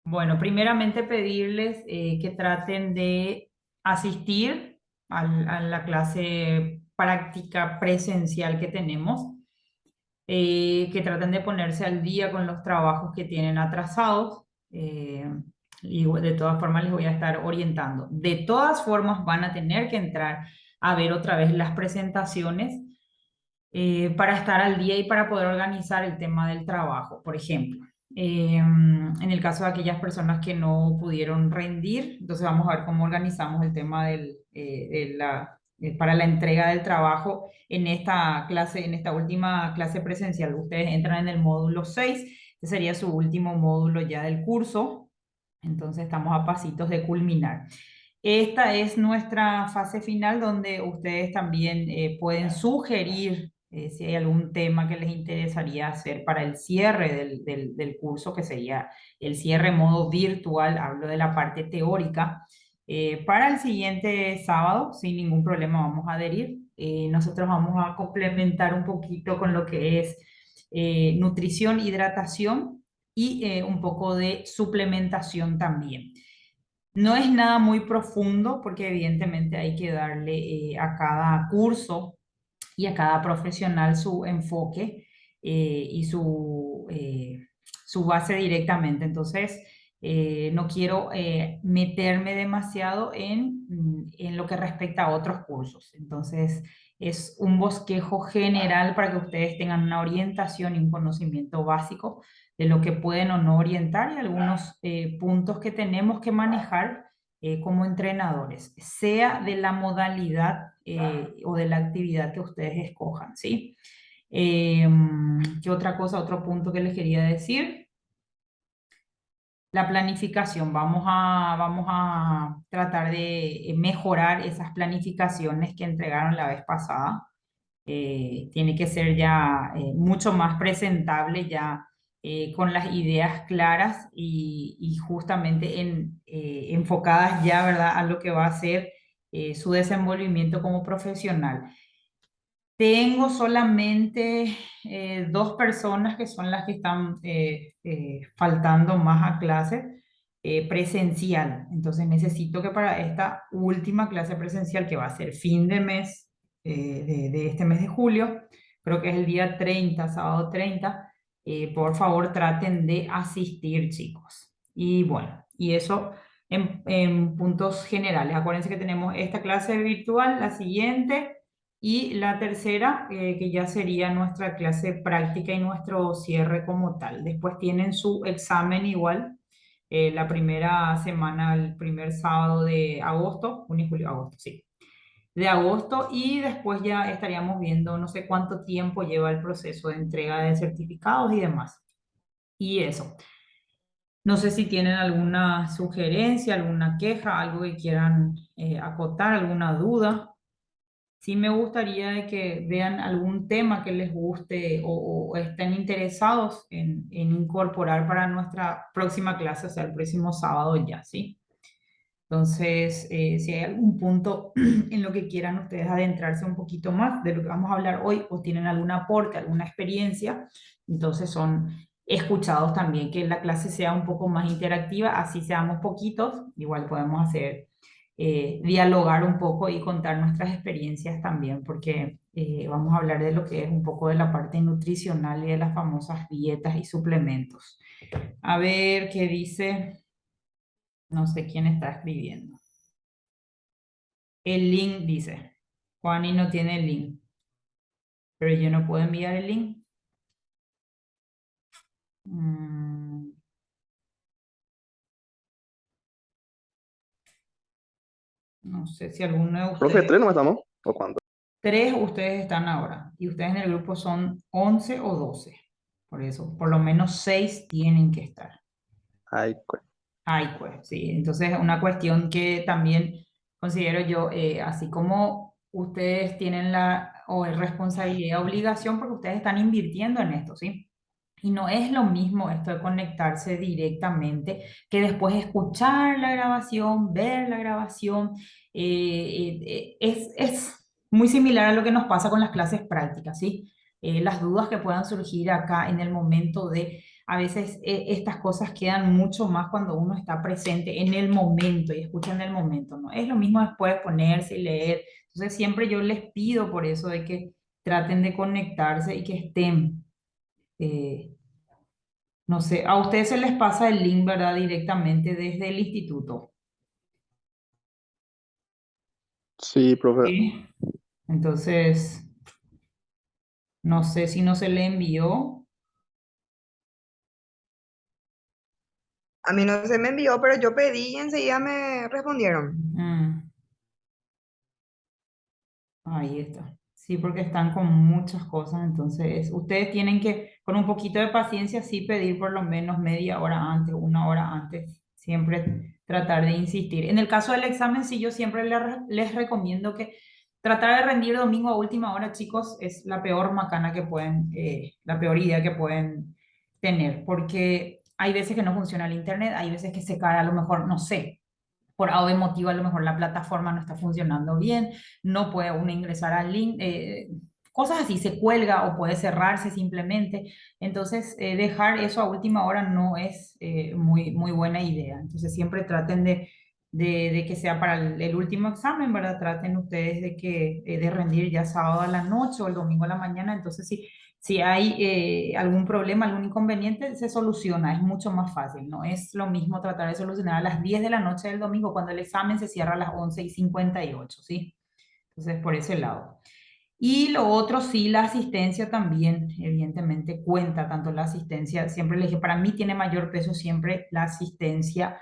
Bueno, primeramente pedirles que traten de asistir a la clase práctica presencial que tenemos, que traten de ponerse al día con los trabajos que tienen atrasados. Y de todas formas les voy a estar orientando. De todas formas van a tener que entrar a ver otra vez las presentaciones para estar al día y para poder organizar el tema del trabajo, por ejemplo. En el caso de aquellas personas que no pudieron rendir, entonces vamos a ver cómo organizamos el tema para la entrega del trabajo en esta clase, en esta última clase presencial. Ustedes entran en el módulo 6, que sería su último módulo ya del curso, entonces estamos a pasitos de culminar. Esta es nuestra fase final donde ustedes también pueden sugerir si hay algún tema que les interesaría hacer para el cierre del curso, que sería el cierre modo virtual, hablo de la parte teórica. Para el siguiente sábado, sin ningún problema, vamos a adherir. Nosotros vamos a complementar un poquito con lo que es nutrición, hidratación y un poco de suplementación también. No es nada muy profundo porque evidentemente hay que darle a cada curso y a cada profesional su enfoque y su base directamente. Entonces, no quiero meterme demasiado en lo que respecta a otros cursos. Entonces, es un bosquejo general para que ustedes tengan una orientación y un conocimiento básico de lo que pueden o no orientar y algunos puntos que tenemos que manejar como entrenadores, sea de la modalidad o de la actividad que ustedes escojan, ¿sí? Eh, ¿Qué otra cosa, otro punto que les quería decir? La planificación. Vamos a tratar de mejorar esas planificaciones que entregaron la vez pasada. Tiene que ser ya mucho más presentable, ya con las ideas claras y justamente enfocadas ya, ¿verdad?, a lo que va a ser su desenvolvimiento como profesional. Tengo solamente dos personas que son las que están faltando más a clase presencial. Entonces necesito que para esta última clase presencial, que va a ser fin de mes, de este mes de julio, creo que es el día 30, sábado 30, por favor traten de asistir, chicos. Y bueno, y eso en puntos generales. Acuérdense que tenemos esta clase virtual, la siguiente. Y la tercera, que ya sería nuestra clase práctica y nuestro cierre como tal. Después tienen su examen igual, la primera semana, el primer sábado de agosto, junio, julio, agosto, sí, de agosto, y después ya estaríamos viendo no sé cuánto tiempo lleva el proceso de entrega de certificados y demás. Y eso. No sé si tienen alguna sugerencia, alguna queja, algo que quieran acotar, alguna duda. Sí me gustaría de que vean algún tema que les guste o estén interesados en incorporar para nuestra próxima clase, o sea, el próximo sábado ya, ¿sí? Entonces, si hay algún punto en lo que quieran ustedes adentrarse un poquito más de lo que vamos a hablar hoy o tienen algún aporte, alguna experiencia, entonces son escuchados también, que la clase sea un poco más interactiva, así seamos poquitos, igual podemos hacer, dialogar un poco y contar nuestras experiencias también, porque vamos a hablar de lo que es un poco de la parte nutricional y de las famosas dietas y suplementos. A ver qué dice, no sé quién está escribiendo. El link dice, Juani no tiene el link, pero yo no puedo enviar el link. Mm, no sé si alguno de Profe, ustedes, ¿tres no estamos? ¿O cuánto? tres ustedes están ahora y ustedes en el grupo son 11 o 12. Por eso, por lo menos 6 tienen que estar. Ay, Ay, pues sí, entonces una cuestión que también considero yo, así como ustedes tienen la responsabilidad, obligación, porque ustedes están invirtiendo en esto, ¿sí? Y no es lo mismo esto de conectarse directamente que después escuchar la grabación, ver la grabación. Es muy similar a lo que nos pasa con las clases prácticas, ¿sí? Las dudas que puedan surgir acá en el momento de a veces estas cosas quedan mucho más cuando uno está presente en el momento y escucha en el momento, ¿no? Es lo mismo después ponerse y leer. Entonces siempre yo les pido por eso de que traten de conectarse y que estén. eh, no sé, a ustedes se les pasa el link, ¿verdad? Directamente desde el instituto. Sí, profe. Sí. Entonces, no sé si no se le envió. A mí no se me envió, pero yo pedí y enseguida me respondieron. Mm, ahí está. Sí, porque están con muchas cosas, entonces ustedes tienen que, con un poquito de paciencia, sí pedir por lo menos media hora antes, una hora antes, siempre tratar de insistir. En el caso del examen, sí, yo siempre les recomiendo que tratar de rendir domingo a última hora, chicos, es la peor macana que pueden, la peor idea que pueden tener, porque hay veces que no funciona el internet, hay veces que se cae, a lo mejor, no sé, por algo de motivo, a lo mejor la plataforma no está funcionando bien, no puede uno ingresar al link, cosas así, se cuelga o puede cerrarse simplemente. Entonces, dejar eso a última hora no es muy buena idea. Entonces, siempre traten de que sea para el último examen, ¿verdad? Traten ustedes de rendir ya sábado a la noche o el domingo a la mañana. Entonces, si hay algún problema, algún inconveniente, se soluciona, es mucho más fácil, no es lo mismo tratar de solucionar a las 10 de la noche del domingo cuando el examen se cierra a las 11:58, ¿sí? Entonces, por ese lado. Y lo otro, sí, la asistencia también, evidentemente, cuenta, tanto la asistencia, siempre le dije, para mí tiene mayor peso siempre la asistencia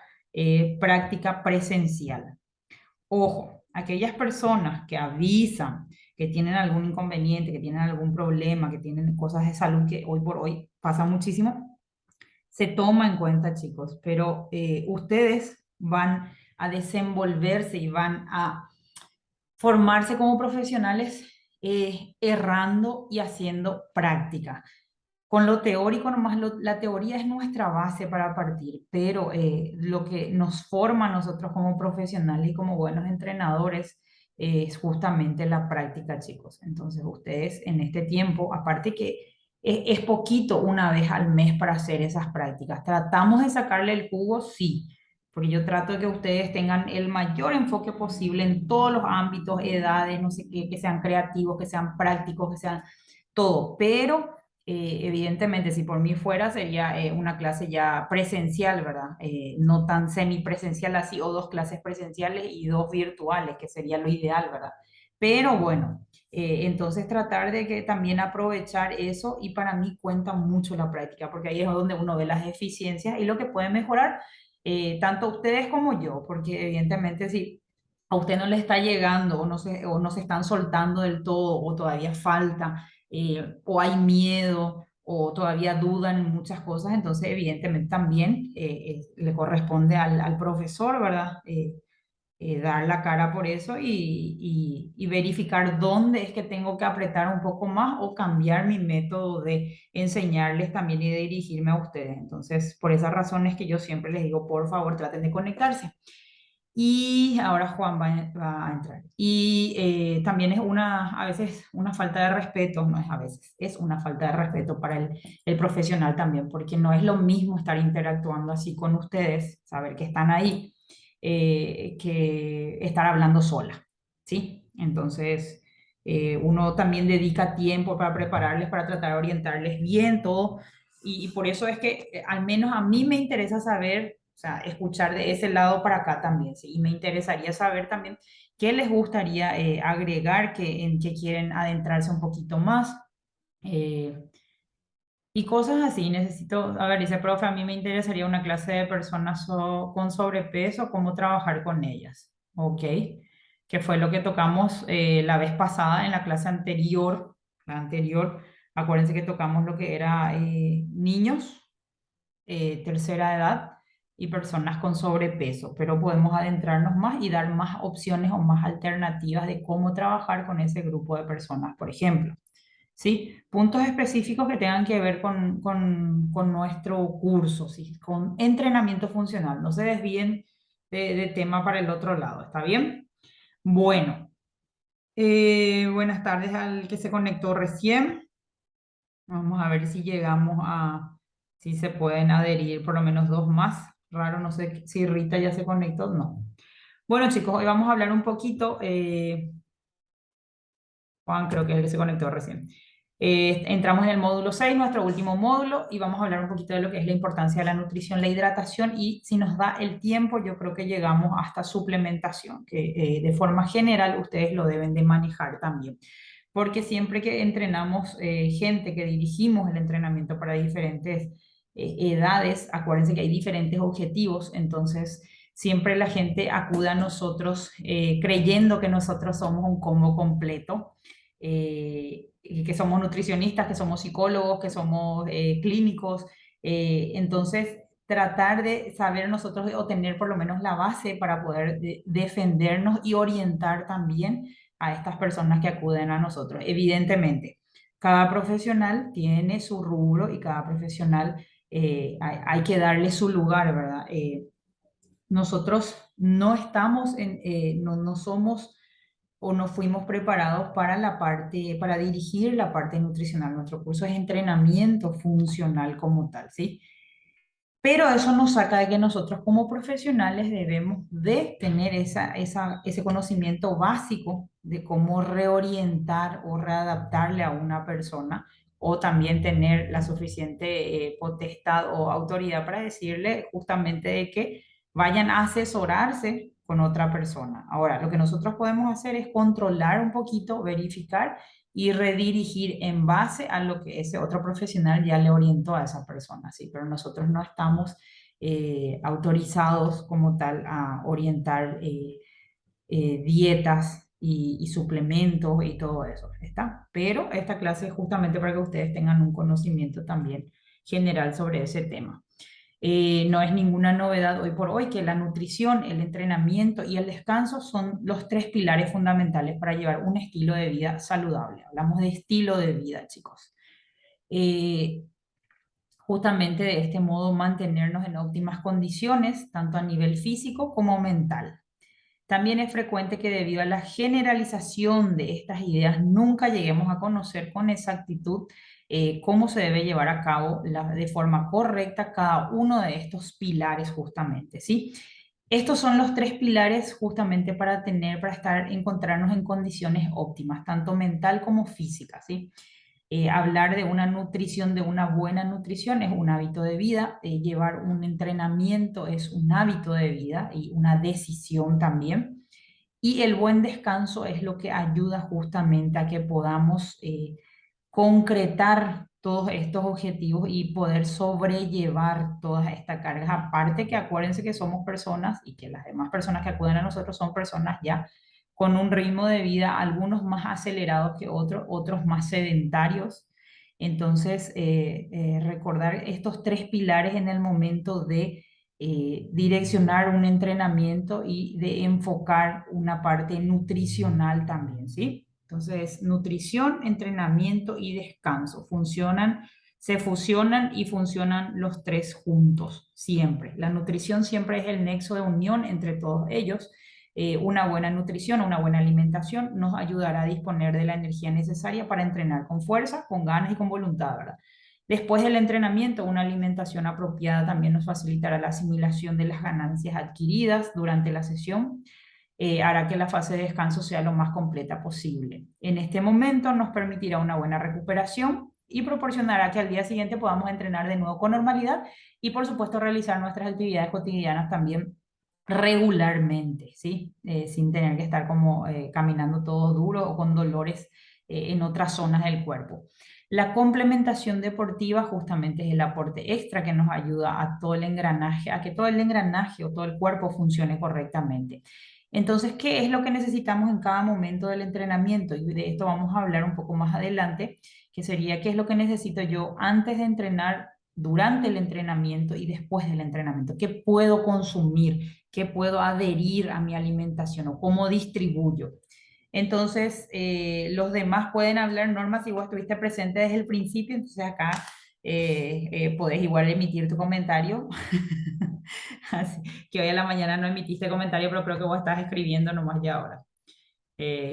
práctica presencial. Ojo, aquellas personas que avisan que tienen algún inconveniente, que tienen algún problema, que tienen cosas de salud que hoy por hoy pasa muchísimo, se toma en cuenta, chicos, pero ustedes van a desenvolverse y van a formarse como profesionales errando y haciendo práctica. Con lo teórico nomás, la teoría es nuestra base para partir, pero lo que nos forma a nosotros como profesionales y como buenos entrenadores es justamente la práctica, chicos. Entonces, ustedes en este tiempo, aparte que es poquito una vez al mes para hacer esas prácticas, tratamos de sacarle el jugo, sí, porque yo trato de que ustedes tengan el mayor enfoque posible en todos los ámbitos, edades, no sé qué, que sean creativos, que sean prácticos, que sean todo, pero evidentemente, si por mí fuera, sería una clase ya presencial, ¿verdad? No tan semipresencial así, o dos clases presenciales y dos virtuales, que sería lo ideal, ¿verdad? Pero bueno, entonces tratar de que también aprovechar eso y para mí cuenta mucho la práctica, porque ahí es donde uno ve las eficiencias y lo que puede mejorar, tanto ustedes como yo, porque evidentemente si a usted no le está llegando o no se están soltando del todo o todavía falta o hay miedo o todavía dudan en muchas cosas, entonces evidentemente también le corresponde al profesor, ¿verdad? Dar la cara por eso y verificar dónde es que tengo que apretar un poco más o cambiar mi método de enseñarles también y de dirigirme a ustedes. Entonces, por esas razones que yo siempre les digo, por favor, traten de conectarse. Y ahora Juan va a entrar. Y también es a veces una falta de respeto, no es a veces, es una falta de respeto para el profesional también, porque no es lo mismo estar interactuando así con ustedes, saber que están ahí, que estar hablando sola, ¿sí? Entonces, uno también dedica tiempo para prepararles, para tratar de orientarles bien todo, y por eso es que al menos a mí me interesa saber, o sea, escuchar de ese lado para acá también, ¿sí? Y me interesaría saber también qué les gustaría agregar, en qué quieren adentrarse un poquito más. eh, y cosas así, necesito, a ver, dice, profe, a mí me interesaría una clase de personas con sobrepeso, cómo trabajar con ellas, ¿ok? Que fue lo que tocamos la vez pasada en la clase anterior, la anterior, acuérdense que tocamos lo que era niños, tercera edad y personas con sobrepeso, pero podemos adentrarnos más y dar más opciones o más alternativas de cómo trabajar con ese grupo de personas, por ejemplo. ¿Sí? Puntos específicos que tengan que ver con nuestro curso, ¿sí? Con entrenamiento funcional. No se desvíen de tema para el otro lado, ¿está bien? Bueno, buenas tardes al que se conectó recién. Vamos a ver si llegamos si se pueden adherir por lo menos dos más. Raro, no sé si Rita ya se conectó, no. Bueno, chicos, hoy vamos a hablar un poquito, Juan creo que es el que se conectó recién. Entramos en el módulo 6, nuestro último módulo, y vamos a hablar un poquito de lo que es la importancia de la nutrición, la hidratación, y si nos da el tiempo, yo creo que llegamos hasta suplementación, que de forma general ustedes lo deben de manejar también. Porque siempre que entrenamos gente, que dirigimos el entrenamiento para diferentes edades, acuérdense que hay diferentes objetivos, entonces siempre la gente acude a nosotros creyendo que nosotros somos un combo completo, y que somos nutricionistas, que somos psicólogos, que somos clínicos. Entonces, tratar de saber nosotros o tener por lo menos la base para poder defendernos y orientar también a estas personas que acuden a nosotros. Evidentemente, cada profesional tiene su rubro y cada profesional hay que darle su lugar, ¿verdad? Nosotros no estamos no somos o no fuimos preparados para la parte, para dirigir la parte nutricional. Nuestro curso es entrenamiento funcional como tal, ¿sí? Pero eso nos saca de que nosotros como profesionales debemos de tener ese conocimiento básico de cómo reorientar o readaptarle a una persona, o también tener la suficiente potestad o autoridad para decirle justamente de que vayan a asesorarse con otra persona. Ahora, lo que nosotros podemos hacer es controlar un poquito, verificar y redirigir en base a lo que ese otro profesional ya le orientó a esa persona, ¿sí? Pero nosotros no estamos autorizados como tal a orientar dietas y suplementos y todo eso, ¿está? Pero esta clase es justamente para que ustedes tengan un conocimiento también general sobre ese tema. No es ninguna novedad hoy por hoy que la nutrición, el entrenamiento y el descanso son los tres pilares fundamentales para llevar un estilo de vida saludable. Hablamos de estilo de vida, chicos. Eh, Justamente de este modo mantenernos en óptimas condiciones, tanto a nivel físico como mental. También es frecuente que debido a la generalización de estas ideas nunca lleguemos a conocer con exactitud cómo se debe llevar a cabo de forma correcta cada uno de estos pilares justamente, ¿sí? Estos son los tres pilares justamente para encontrarnos en condiciones óptimas, tanto mental como física, ¿sí? Hablar de una nutrición, de una buena nutrición, es un hábito de vida. Llevar un entrenamiento es un hábito de vida y una decisión también. Y el buen descanso es lo que ayuda justamente a que podamos concretar todos estos objetivos y poder sobrellevar todas estas cargas. Aparte que acuérdense que somos personas y que las demás personas que acuden a nosotros son personas ya con un ritmo de vida, algunos más acelerados que otros, otros más sedentarios. Entonces, recordar estos tres pilares en el momento de direccionar un entrenamiento y de enfocar una parte nutricional también, ¿sí? Entonces, nutrición, entrenamiento y descanso se fusionan y funcionan los tres juntos, siempre. La nutrición siempre es el nexo de unión entre todos ellos. Una buena nutrición, una buena alimentación nos ayudará a disponer de la energía necesaria para entrenar con fuerza, con ganas y con voluntad, ¿verdad? Después del entrenamiento, una alimentación apropiada también nos facilitará la asimilación de las ganancias adquiridas durante la sesión, hará que la fase de descanso sea lo más completa posible. En este momento nos permitirá una buena recuperación y proporcionará que al día siguiente podamos entrenar de nuevo con normalidad y por supuesto realizar nuestras actividades cotidianas también regularmente, ¿sí? Sin tener que estar como caminando todo duro o con dolores en otras zonas del cuerpo. La complementación deportiva justamente es el aporte extra que nos ayuda a todo el engranaje, a que todo el engranaje o todo el cuerpo funcione correctamente. Entonces, ¿qué es lo que necesitamos en cada momento del entrenamiento? Y de esto vamos a hablar un poco más adelante, que sería qué es lo que necesito yo antes de entrenar, durante el entrenamiento y después del entrenamiento. ¿Qué puedo consumir? ¿Qué puedo adherir a mi alimentación o cómo distribuyo? Entonces, los demás pueden hablar, Norma, si vos estuviste presente desde el principio, entonces acá podés igual emitir tu comentario. Así que hoy a la mañana no emitiste comentario, pero creo que vos estás escribiendo nomás ya ahora.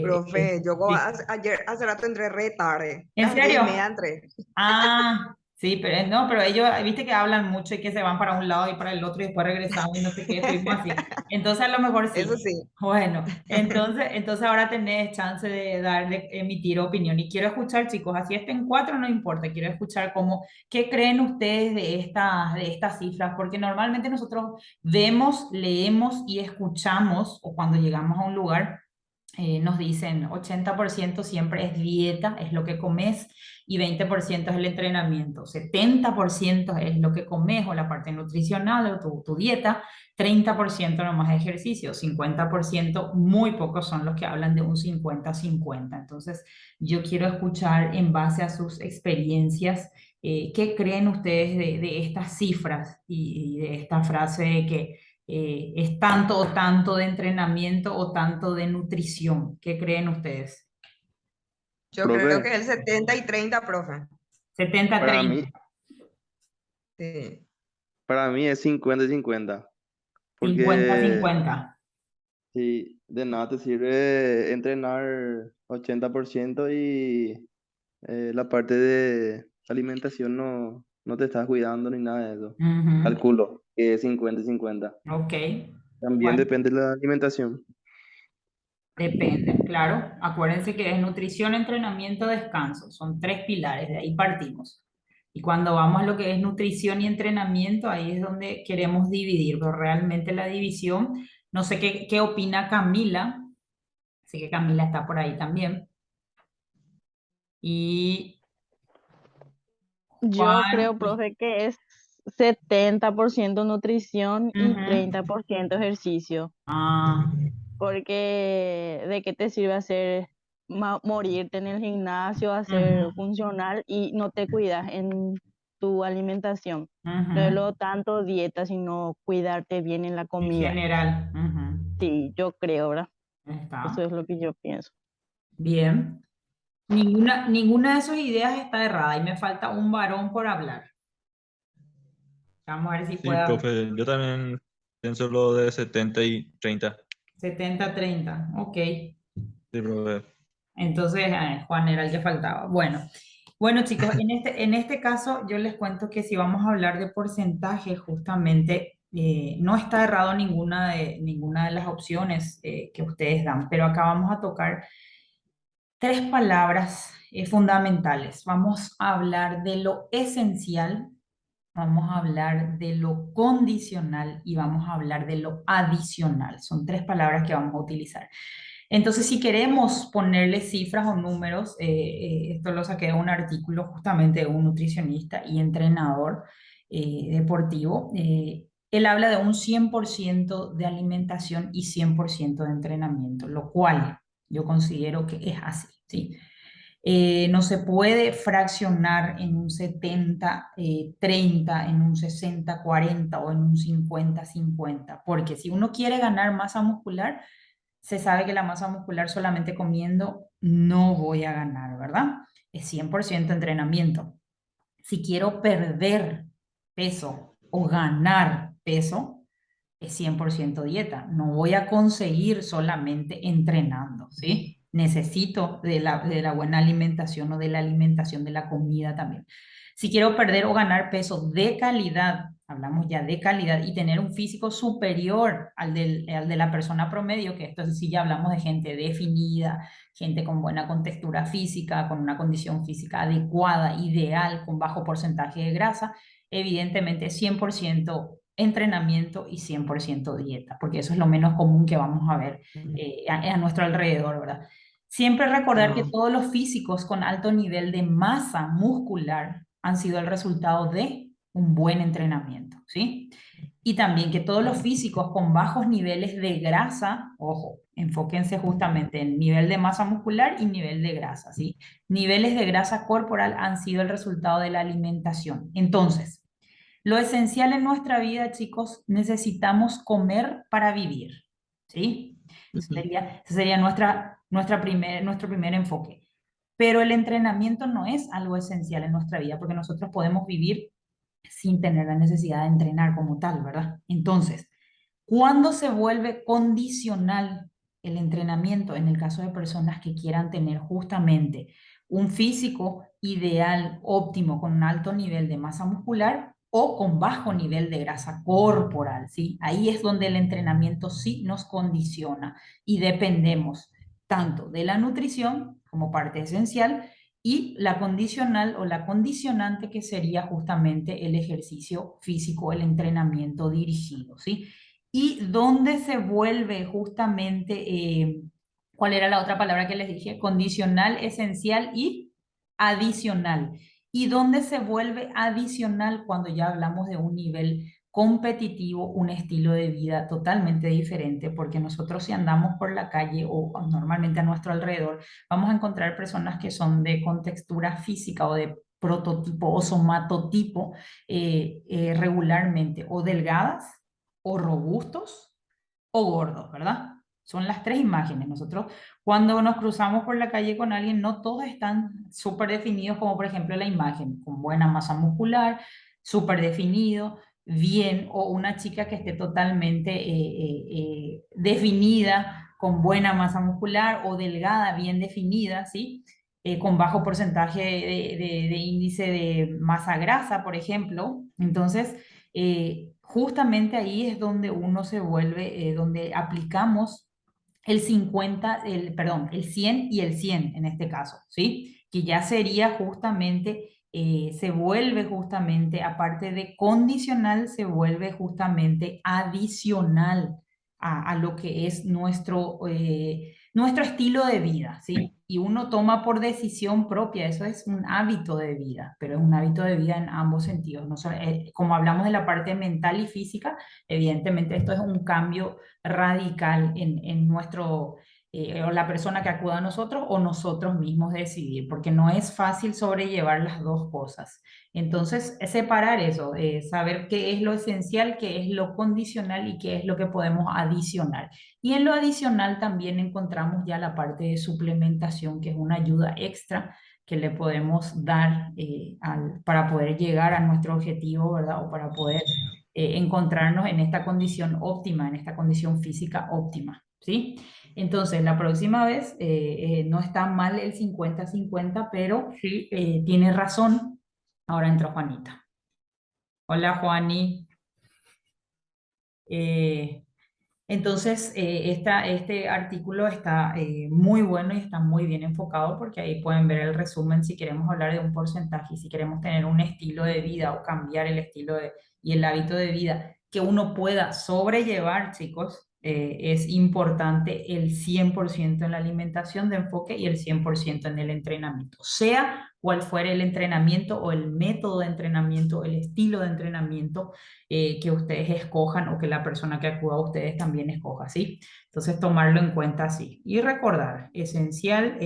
Profe, yo Sí. ayer hace rato entré re tarde, ¿En las 10:30 serio? entré. Ah, Sí, pero no, pero ellos, viste que hablan mucho y que se van para un lado y para el otro y después regresamos y no sé qué, estuvimos así. Entonces a lo mejor Eso sí. sí. Bueno, entonces ahora tenés chance de darle, emitir opinión. Y quiero escuchar, chicos, así estén cuatro, no importa, quiero escuchar cómo, qué creen ustedes de estas cifras, porque normalmente nosotros vemos, leemos y escuchamos, o cuando llegamos a un lugar, nos dicen 80% siempre es dieta, es lo que comes, y 20% es el entrenamiento, 70% es lo que comes o la parte nutricional o tu dieta, 30% nomás es ejercicio, 50% muy pocos son los que hablan de un 50-50. Entonces, yo quiero escuchar en base a sus experiencias, ¿qué creen ustedes de estas cifras y de esta frase de que es tanto o tanto de entrenamiento o tanto de nutrición? ¿Qué creen ustedes? Yo creo Profe, que el 70 y 30, profe. 70-30. para mí, Sí. para mí es 50 y 50, cincuenta porque cincuenta si de nada te sirve entrenar 80% y la parte de alimentación no te estás cuidando ni nada de eso. Ujú. Calculo que es 50 y 50. Ok. También Bueno, depende de la alimentación. depende, claro. Acuérdense que es nutrición, entrenamiento, descanso. Son tres pilares, de ahí partimos. Y cuando vamos a lo que es nutrición y entrenamiento, ahí es donde queremos dividir, pero realmente la división, no sé qué opina Camila, sé que Camila está por ahí también. Y Yo Juan, creo, profe, que es 70% nutrición y ujú. 30% ejercicio, Ah, porque ¿de qué te sirve hacer morirte en el gimnasio, hacer ujú, funcional y no te cuidas en tu alimentación? No es ujú. lo tanto dieta, sino cuidarte bien en la En comida. general, ujú. Sí, yo creo, ¿verdad? Eso Está es lo que yo pienso. bien. Ninguna de sus ideas está errada y me falta un varón por hablar. Vamos a ver si Sí, puede hablar. profe, yo también pienso lo de 70 y 30. 70-30, ok. Sí, profe. Entonces, Juan era el que faltaba. Bueno, chicos, en este caso yo les cuento que si vamos a hablar de porcentaje, justamente no está errado ninguna de las opciones que ustedes dan, pero acá vamos a tocar tres palabras fundamentales. Vamos a hablar de lo esencial, vamos a hablar de lo condicional y vamos a hablar de lo adicional. Son tres palabras que vamos a utilizar. Entonces, si queremos ponerle cifras o números, esto lo saqué de un artículo justamente de un nutricionista y entrenador deportivo. Él habla de un 100% de alimentación y 100% de entrenamiento, lo cual yo considero que es así, ¿sí? No se puede fraccionar en un 70-30, en un 60-40 o en un 50-50, porque si uno quiere ganar masa muscular, se sabe que la masa muscular solamente comiendo no voy a ganar, ¿verdad? Es 100% entrenamiento. Si quiero perder peso o ganar peso, es 100% dieta. No voy a conseguir solamente entrenando, ¿sí? Necesito de la buena alimentación o de la alimentación de la comida también. Si quiero perder o ganar peso de calidad, hablamos ya de calidad, y tener un físico superior al de la persona promedio, que esto sí ya hablamos de gente definida, gente con buena contextura física, con una condición física adecuada, ideal, con bajo porcentaje de grasa, evidentemente 100% entrenamiento y 100% dieta, porque eso es lo menos común que vamos a ver a nuestro alrededor, ¿verdad? Siempre recordar que Ah, todos los físicos con alto nivel de masa muscular han sido el resultado de un buen entrenamiento, ¿sí? Y también que todos los físicos con bajos niveles de grasa, ojo, enfóquense justamente en nivel de masa muscular y nivel de grasa, ¿sí? Niveles de grasa corporal han sido el resultado de la alimentación. Entonces, lo esencial en nuestra vida, chicos, necesitamos comer para vivir, ¿sí? Ese sería nuestro primer enfoque. Pero el entrenamiento no es algo esencial en nuestra vida porque nosotros podemos vivir sin tener la necesidad de entrenar como tal, ¿verdad? Entonces, ¿cuándo se vuelve condicional el entrenamiento en el caso de personas que quieran tener justamente un físico ideal, óptimo, con un alto nivel de masa muscular o con bajo nivel de grasa corporal, ¿sí? Ahí es donde el entrenamiento sí nos condiciona y dependemos tanto de la nutrición como parte esencial y la condicional o la condicionante que sería justamente el ejercicio físico, el entrenamiento dirigido, ¿sí? Y donde se vuelve justamente, ¿cuál era la otra palabra que les dije? Condicional, esencial y adicional. Y donde se vuelve adicional cuando ya hablamos de un nivel competitivo, un estilo de vida totalmente diferente, porque nosotros si andamos por la calle o normalmente a nuestro alrededor, vamos a encontrar personas que son de contextura física o de prototipo o somatotipo regularmente o delgadas o robustos o gordos, ¿verdad? Son las tres imágenes. Nosotros cuando nos cruzamos por la calle con alguien, no todos están súper definidos como por ejemplo la imagen, con buena masa muscular, súper definido, bien, o una chica que esté totalmente definida, con buena masa muscular o delgada, bien definida, ¿sí? Con bajo porcentaje de índice de masa grasa, por ejemplo. Entonces, justamente ahí es donde uno se vuelve, donde aplicamos el 50, perdón, el 100 y el 100 en este caso, ¿sí? Que ya sería justamente, se vuelve justamente, aparte de condicional, se vuelve justamente adicional a lo que es nuestro estilo de vida, ¿sí? Y uno toma por decisión propia, eso es un hábito de vida, pero es un hábito de vida en ambos sentidos. No solo- como hablamos de la parte mental y física, evidentemente esto es un cambio radical en nuestro, o la persona que acuda a nosotros o nosotros mismos decidir, porque no es fácil sobrellevar las dos cosas. Entonces, es separar eso, saber qué es lo esencial, qué es lo condicional y qué es lo que podemos adicionar. Y en lo adicional también encontramos ya la parte de suplementación, que es una ayuda extra que le podemos dar para poder llegar a nuestro objetivo, ¿verdad? O para poder encontrarnos en esta condición óptima, en esta condición física óptima, ¿sí? Entonces, la próxima vez no está mal el 50-50, pero sí tiene razón. Ahora entró Juanita. Hola, Juani. Eh, entonces, este artículo está muy bueno y está muy bien enfocado porque ahí pueden ver el resumen si queremos hablar de un porcentaje y si queremos tener un estilo de vida o cambiar el y el hábito de vida que uno pueda sobrellevar, chicos. Es importante el 100% en la alimentación de enfoque y el 100% en el entrenamiento, sea cual fuere el entrenamiento o el método de entrenamiento, el estilo de entrenamiento que ustedes escojan o que la persona que acuda a ustedes también escoja, ¿sí? Entonces, tomarlo en cuenta así. Y recordar, esencial,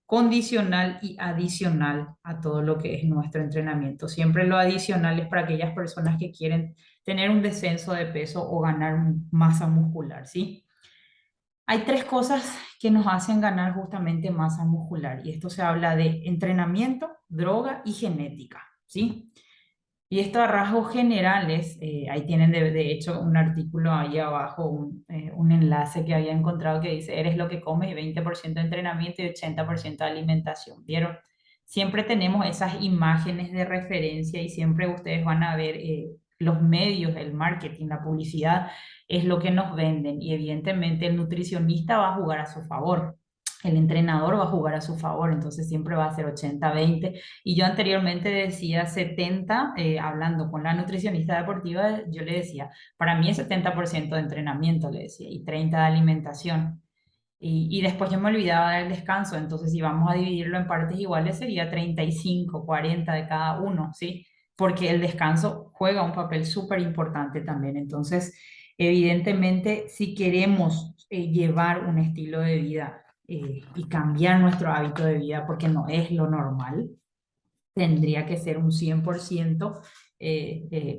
condicional y adicional a todo lo que es nuestro entrenamiento. Siempre lo adicional es para aquellas personas que quieren tener un descenso de peso o ganar masa muscular, ¿sí? Hay tres cosas que nos hacen ganar justamente masa muscular y esto se habla de entrenamiento, droga y genética, ¿sí? Y esto a rasgos generales, ahí tienen de hecho un artículo ahí abajo, un enlace que había encontrado que dice, eres lo que comes y 20% de entrenamiento y 80% de alimentación. ¿Vieron? Siempre tenemos esas imágenes de referencia y siempre ustedes van a ver los medios, el marketing, la publicidad, es lo que nos venden y evidentemente el nutricionista va a jugar a su favor. El entrenador va a jugar a su favor, entonces siempre va a ser 80-20. Y yo anteriormente decía 70, hablando con la nutricionista deportiva, yo le decía, para mí es 70% de entrenamiento, le decía, y 30 de alimentación. Y después yo me olvidaba del descanso, entonces si vamos a dividirlo en partes iguales sería 35-40 de cada uno, ¿sí? Porque el descanso juega un papel súper importante también. Entonces, evidentemente, si queremos llevar un estilo de vida y cambiar nuestro hábito de vida, porque no es lo normal, tendría que ser un 100%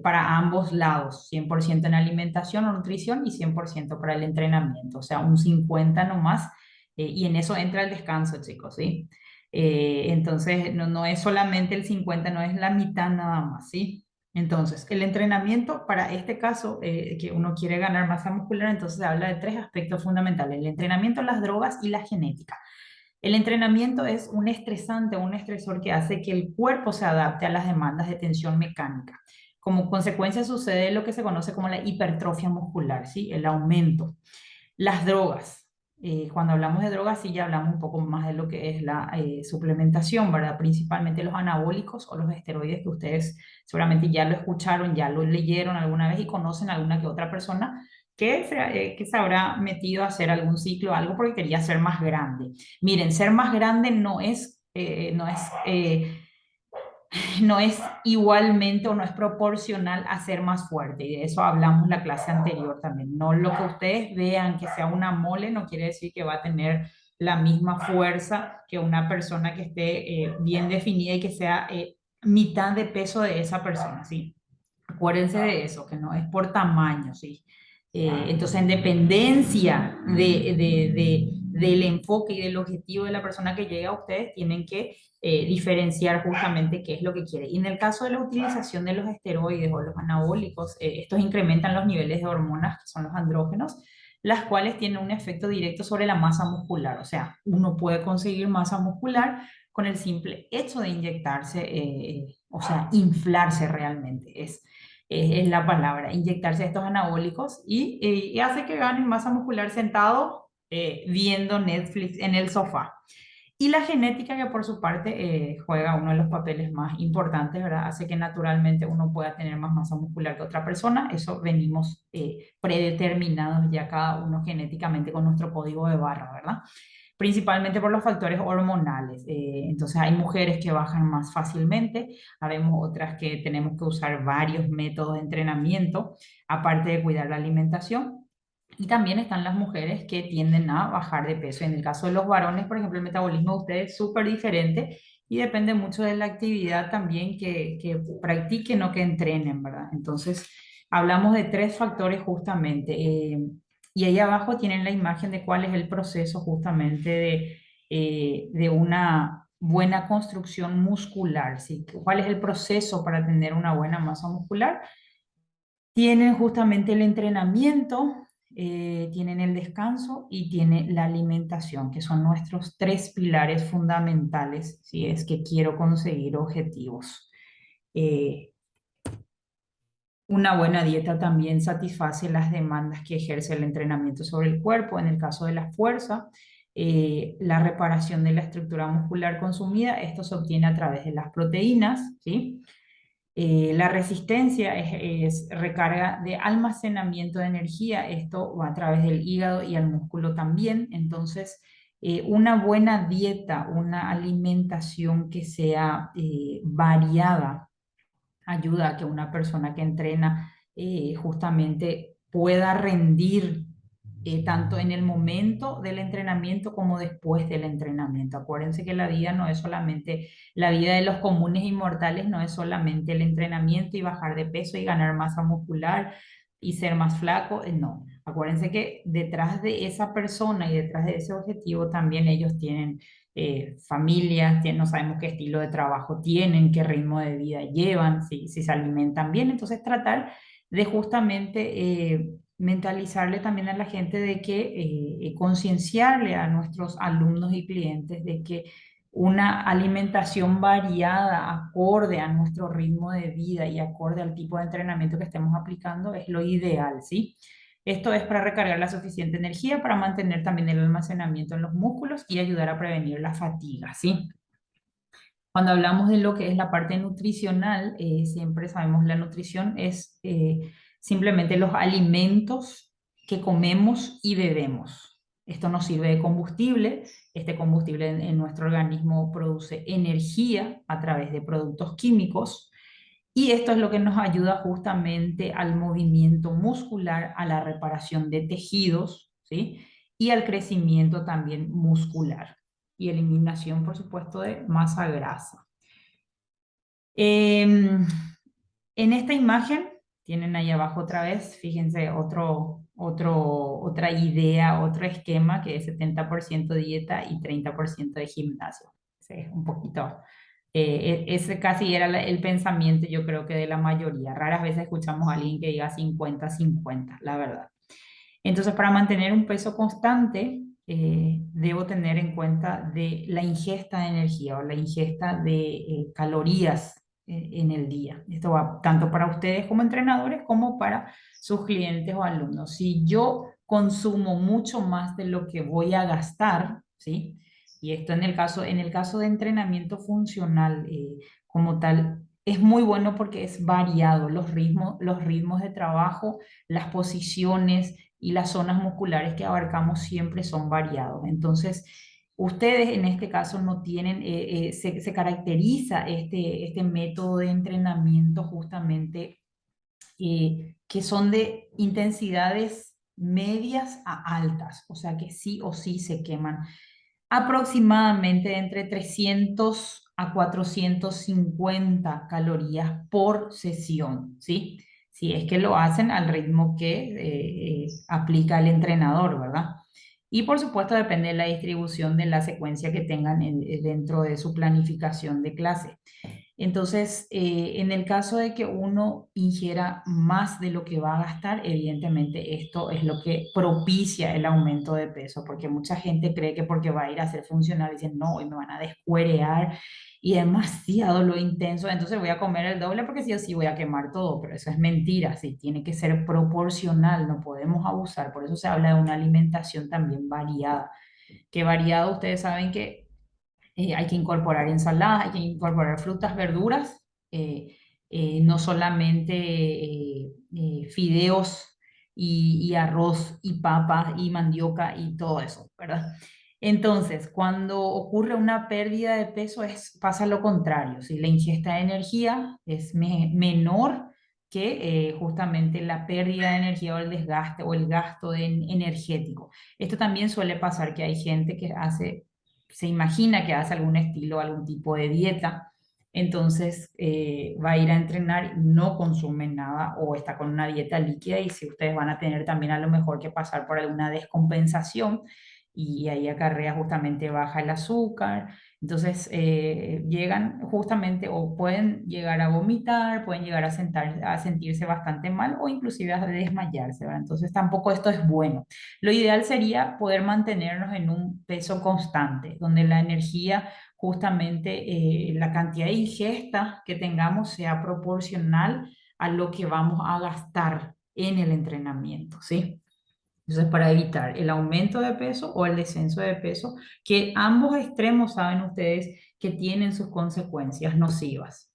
para ambos lados, 100% en alimentación o nutrición y 100% para el entrenamiento, o sea, un 50 nomás, y en eso entra el descanso, chicos, ¿sí? Entonces, no es solamente el 50, no es la mitad nada más, ¿sí? Entonces, el entrenamiento para este caso, que uno quiere ganar masa muscular, entonces se habla de tres aspectos fundamentales, el entrenamiento, las drogas y la genética. El entrenamiento es un estresante, un estresor que hace que el cuerpo se adapte a las demandas de tensión mecánica. Como consecuencia sucede lo que se conoce como la hipertrofia muscular, ¿sí? El aumento. Las drogas. Cuando hablamos de drogas, sí ya hablamos un poco más de lo que es la suplementación, ¿verdad? Principalmente los anabólicos o los esteroides que ustedes seguramente ya lo escucharon, ya lo leyeron alguna vez y conocen a alguna que otra persona que se habrá metido a hacer algún ciclo o algo porque quería ser más grande. Miren, ser más grande no es igualmente o no es proporcional a ser más fuerte. Y de eso hablamos la clase anterior también. No lo que ustedes vean que sea una mole no quiere decir que va a tener la misma fuerza que una persona que esté bien definida y que sea mitad de peso de esa persona, ¿sí? Acuérdense de eso, que no es por tamaño, ¿sí? Entonces, en dependencia del enfoque y del objetivo de la persona que llega a ustedes, tienen que diferenciar justamente qué es lo que quiere. Y en el caso de la utilización de los esteroides o los anabólicos, estos incrementan los niveles de hormonas, que son los andrógenos, las cuales tienen un efecto directo sobre la masa muscular. O sea, uno puede conseguir masa muscular con el simple hecho de inyectarse, o sea, inflarse realmente. Es la palabra, inyectarse estos anabólicos y hace que ganen masa muscular sentado viendo Netflix en el sofá. Y la genética, que por su parte juega uno de los papeles más importantes, ¿verdad? Hace que naturalmente uno pueda tener más masa muscular que otra persona. Eso venimos predeterminados ya cada uno genéticamente con nuestro código de barra, ¿verdad? Principalmente por los factores hormonales. Entonces hay mujeres que bajan más fácilmente, habemos otras que tenemos que usar varios métodos de entrenamiento, aparte de cuidar la alimentación. Y también están las mujeres que tienden a bajar de peso. En el caso de los varones, por ejemplo, el metabolismo de ustedes es súper diferente y depende mucho de la actividad también que practiquen o que entrenen, ¿verdad? Entonces, hablamos de tres factores justamente. Y ahí abajo tienen la imagen de cuál es el proceso justamente de una buena construcción muscular, ¿sí? ¿Cuál es el proceso para tener una buena masa muscular? Tienen justamente el entrenamiento, tienen el descanso y tiene la alimentación, que son nuestros tres pilares fundamentales si es que quiero conseguir objetivos. Eh, una buena dieta también satisface las demandas que ejerce el entrenamiento sobre el cuerpo. En el caso de la fuerza, la reparación de la estructura muscular consumida, esto se obtiene a través de las proteínas, ¿sí? La resistencia es recarga de almacenamiento de energía, esto va a través del hígado y al músculo también. Entonces, una buena dieta, una alimentación que sea variada, ayuda a que una persona que entrena justamente pueda rendir tanto en el momento del entrenamiento como después del entrenamiento. Acuérdense que la vida no es solamente, la vida de los comunes inmortales no es solamente el entrenamiento y bajar de peso y ganar masa muscular y ser más flaco, no. Acuérdense que detrás de esa persona y detrás de ese objetivo también ellos tienen familias, no sabemos qué estilo de trabajo tienen, qué ritmo de vida llevan, si se alimentan bien. Entonces tratar de justamente mentalizarle también a la gente de que concienciarle a nuestros alumnos y clientes de que una alimentación variada, acorde a nuestro ritmo de vida y acorde al tipo de entrenamiento que estemos aplicando es lo ideal, ¿sí? Esto es para recargar la suficiente energía, para mantener también el almacenamiento en los músculos y ayudar a prevenir la fatiga, ¿sí? Cuando hablamos de lo que es la parte nutricional, siempre sabemos la nutrición es simplemente los alimentos que comemos y bebemos. Esto nos sirve de combustible. Este combustible en nuestro organismo produce energía a través de productos químicos y esto es lo que nos ayuda justamente al movimiento muscular, a la reparación de tejidos, ¿sí? Y al crecimiento también muscular y eliminación, por supuesto, de masa grasa. En esta imagen, tienen ahí abajo otra vez, fíjense, otra idea, otro esquema que es 70% dieta y 30% de gimnasio. Sí, un poquito. Ese casi era el pensamiento, yo creo que de la mayoría. Raras veces escuchamos a alguien que diga 50-50, la verdad. Entonces, para mantener un peso constante, debo tener en cuenta de la ingesta de energía o la ingesta de calorías en el día. Esto va tanto para ustedes como entrenadores como para sus clientes o alumnos. Si yo consumo mucho más de lo que voy a gastar, ¿sí? Y esto en el caso de entrenamiento funcional como tal, es muy bueno porque es variado los ritmos de trabajo, las posiciones y las zonas musculares que abarcamos siempre son variados. Entonces, ustedes en este caso no tienen, se caracteriza este método de entrenamiento justamente que son de intensidades medias a altas, o sea que sí o sí se queman aproximadamente entre 300 a 450 calorías por sesión, ¿sí? Si es que lo hacen al ritmo que aplica el entrenador, ¿verdad? Y por supuesto depende de la distribución de la secuencia que tengan dentro de su planificación de clase. Entonces, en el caso de que uno ingiera más de lo que va a gastar, evidentemente esto es lo que propicia el aumento de peso, porque mucha gente cree que porque va a ir a ser funcional, dicen, no, hoy me van a descuerear y demasiado lo intenso, entonces voy a comer el doble porque sí o sí voy a quemar todo, pero eso es mentira, sí, tiene que ser proporcional, no podemos abusar, por eso se habla de una alimentación también variada, que variado ustedes saben que hay que incorporar ensaladas, hay que incorporar frutas, verduras, no solamente fideos y arroz y papa y mandioca y todo eso, ¿verdad? Entonces, cuando ocurre una pérdida de peso pasa lo contrario, si la ingesta de energía es menor que justamente la pérdida de energía o el desgaste o el gasto energético. Esto también suele pasar que hay gente que se imagina que hace algún estilo, algún tipo de dieta, entonces va a ir a entrenar, no consume nada o está con una dieta líquida y si ustedes van a tener también a lo mejor que pasar por alguna descompensación y ahí acarrea justamente baja el azúcar, entonces llegan justamente o pueden llegar a vomitar, pueden llegar a sentirse bastante mal o inclusive a desmayarse, ¿verdad? Entonces tampoco esto es bueno. Lo ideal sería poder mantenernos en un peso constante, donde la energía, justamente la cantidad de ingesta que tengamos sea proporcional a lo que vamos a gastar en el entrenamiento, ¿sí? Entonces, para evitar el aumento de peso o el descenso de peso, que ambos extremos saben ustedes que tienen sus consecuencias nocivas.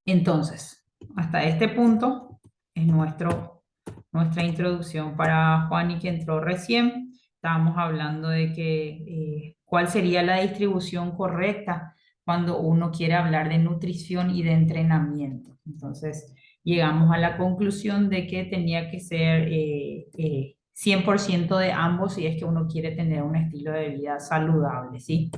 Entonces, hasta este punto es nuestra introducción para Juani que entró recién. Estábamos hablando de que cuál sería la distribución correcta cuando uno quiere hablar de nutrición y de entrenamiento. Entonces, llegamos a la conclusión de que tenía que ser 100% de ambos si es que uno quiere tener un estilo de vida saludable, ¿sí?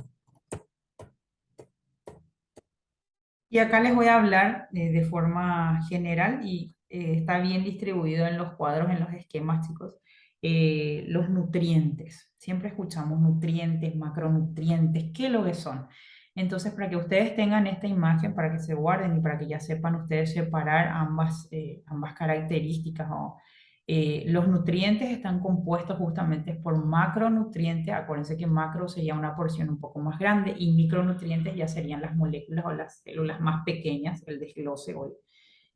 Y acá les voy a hablar de forma general y está bien distribuido en los cuadros, en los esquemas, chicos, los nutrientes. Siempre escuchamos nutrientes, macronutrientes, ¿qué es lo que son? Entonces, para que ustedes tengan esta imagen, para que se guarden y para que ya sepan ustedes separar ambas características o los nutrientes están compuestos justamente por macronutrientes, acuérdense que macro sería una porción un poco más grande y micronutrientes ya serían las moléculas o las células más pequeñas, el desglose hoy,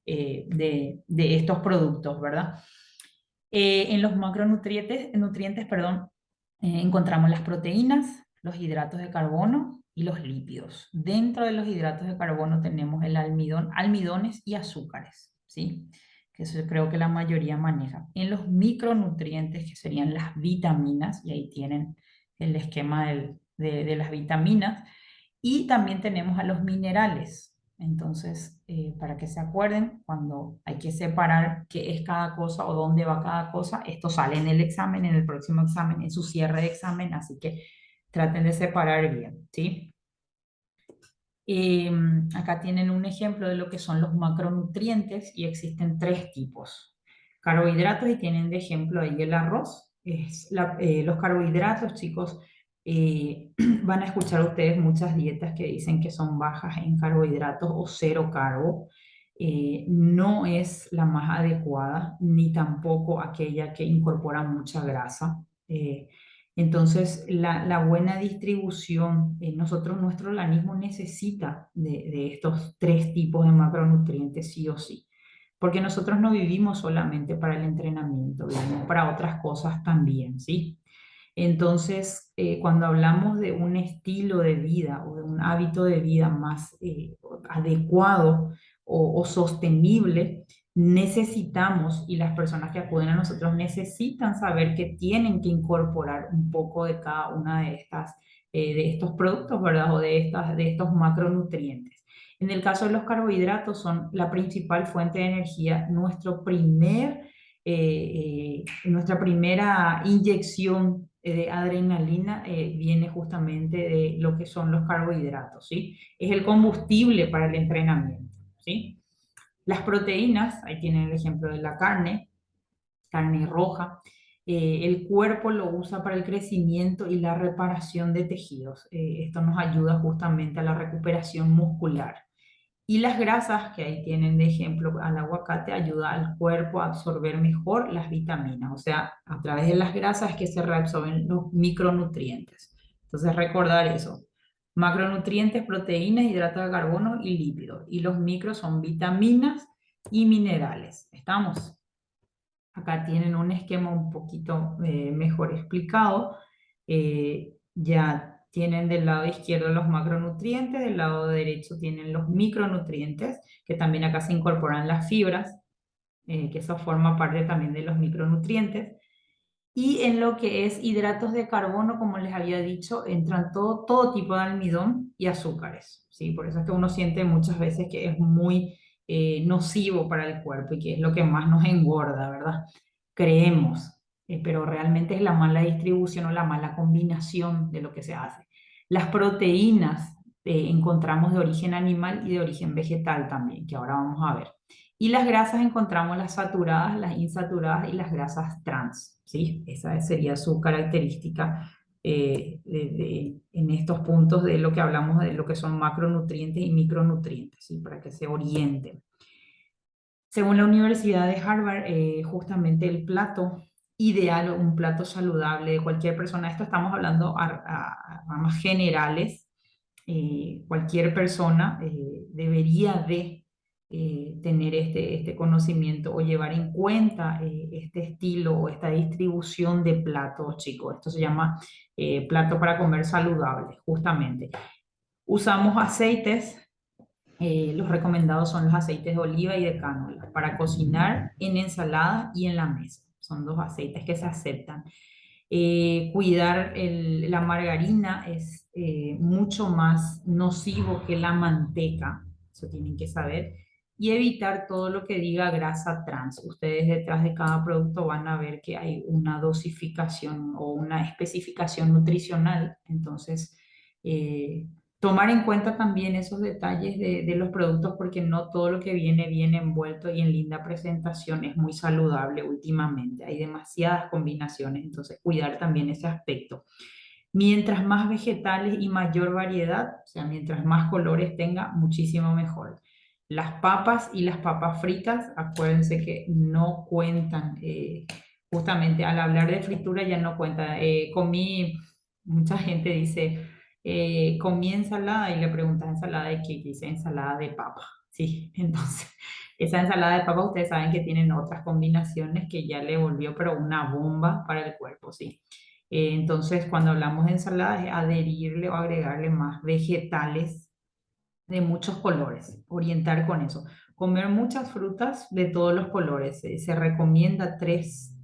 de estos productos, ¿verdad? En los nutrientes, perdón, encontramos las proteínas, los hidratos de carbono y los lípidos. Dentro de los hidratos de carbono tenemos el almidones y azúcares, ¿sí? Que eso creo que la mayoría maneja. En los micronutrientes, que serían las vitaminas, y ahí tienen el esquema de las vitaminas, y también tenemos a los minerales. Entonces, para que se acuerden, cuando hay que separar qué es cada cosa o dónde va cada cosa, esto sale en el examen, en el próximo examen, en su cierre de examen, así que traten de separar bien, ¿sí? Acá tienen un ejemplo de lo que son los macronutrientes y existen tres tipos. Carbohidratos y tienen de ejemplo ahí el arroz. Los carbohidratos, chicos, van a escuchar ustedes muchas dietas que dicen que son bajas en carbohidratos o cero carbo. No es la más adecuada, ni tampoco aquella que incorpora mucha grasa. Entonces, la buena distribución, nuestro organismo necesita de estos tres tipos de macronutrientes sí o sí, porque nosotros no vivimos solamente para el entrenamiento, vivimos para otras cosas también, ¿sí? Entonces, cuando hablamos de un estilo de vida o de un hábito de vida más adecuado o sostenible, necesitamos, y las personas que acuden a nosotros necesitan saber que tienen que incorporar un poco de cada una de estos productos, ¿verdad? O de estos macronutrientes. En el caso de los carbohidratos, son la principal fuente de energía, nuestra primera inyección de adrenalina viene justamente de lo que son los carbohidratos, ¿sí? Es el combustible para el entrenamiento, ¿sí? Las proteínas, ahí tienen el ejemplo de la carne roja, el cuerpo lo usa para el crecimiento y la reparación de tejidos. Esto nos ayuda justamente a la recuperación muscular. Y las grasas, que ahí tienen de ejemplo al aguacate, ayuda al cuerpo a absorber mejor las vitaminas. O sea, a través de las grasas es que se reabsorben los micronutrientes. Entonces, recordar eso. Macronutrientes, proteínas, hidratos de carbono y lípidos. Y los micros son vitaminas y minerales. ¿Estamos? Acá tienen un esquema un poquito mejor explicado. Ya tienen del lado izquierdo los macronutrientes, del lado derecho tienen los micronutrientes, que también acá se incorporan las fibras, que eso forma parte también de los micronutrientes. Y en lo que es hidratos de carbono, como les había dicho, entran todo tipo de almidón y azúcares, ¿sí? Por eso es que uno siente muchas veces que es muy nocivo para el cuerpo y que es lo que más nos engorda, ¿verdad? Creemos, pero realmente es la mala distribución o la mala combinación de lo que se hace. Las proteínas encontramos de origen animal y de origen vegetal también, que ahora vamos a ver. Y las grasas encontramos las saturadas, las insaturadas y las grasas trans, ¿sí? Esa sería su característica en estos puntos de lo que hablamos de lo que son macronutrientes y micronutrientes, ¿sí? Para que se orienten. Según la Universidad de Harvard, justamente el plato ideal o un plato saludable de cualquier persona, esto estamos hablando a ramas generales, cualquier persona debería de tener este conocimiento o llevar en cuenta este estilo o esta distribución de platos, chicos. Esto se llama plato para comer saludable, justamente. Usamos aceites. Los recomendados son los aceites de oliva y de cánola para cocinar en ensalada y en la mesa. Son dos aceites que se aceptan. Cuidar la margarina es mucho más nocivo que la manteca, eso tienen que saber, y evitar todo lo que diga grasa trans. Ustedes detrás de cada producto van a ver que hay una dosificación o una especificación nutricional, entonces tomar en cuenta también esos detalles de los productos porque no todo lo que viene envuelto y en linda presentación es muy saludable últimamente. Hay demasiadas combinaciones, entonces cuidar también ese aspecto. Mientras más vegetales y mayor variedad, o sea, mientras más colores tenga, muchísimo mejor. Las papas y las papas fritas, acuérdense que no cuentan, justamente al hablar de fritura ya no cuenta. Mucha gente dice, comí ensalada y le preguntas ensalada de qué, dice ensalada de papa, ¿sí? Entonces, esa ensalada de papa ustedes saben que tienen otras combinaciones que ya le volvió, pero una bomba para el cuerpo, ¿sí? Entonces, cuando hablamos de ensalada es adherirle o agregarle más vegetales de muchos colores, orientar con eso. Comer muchas frutas de todos los colores. Se recomienda tres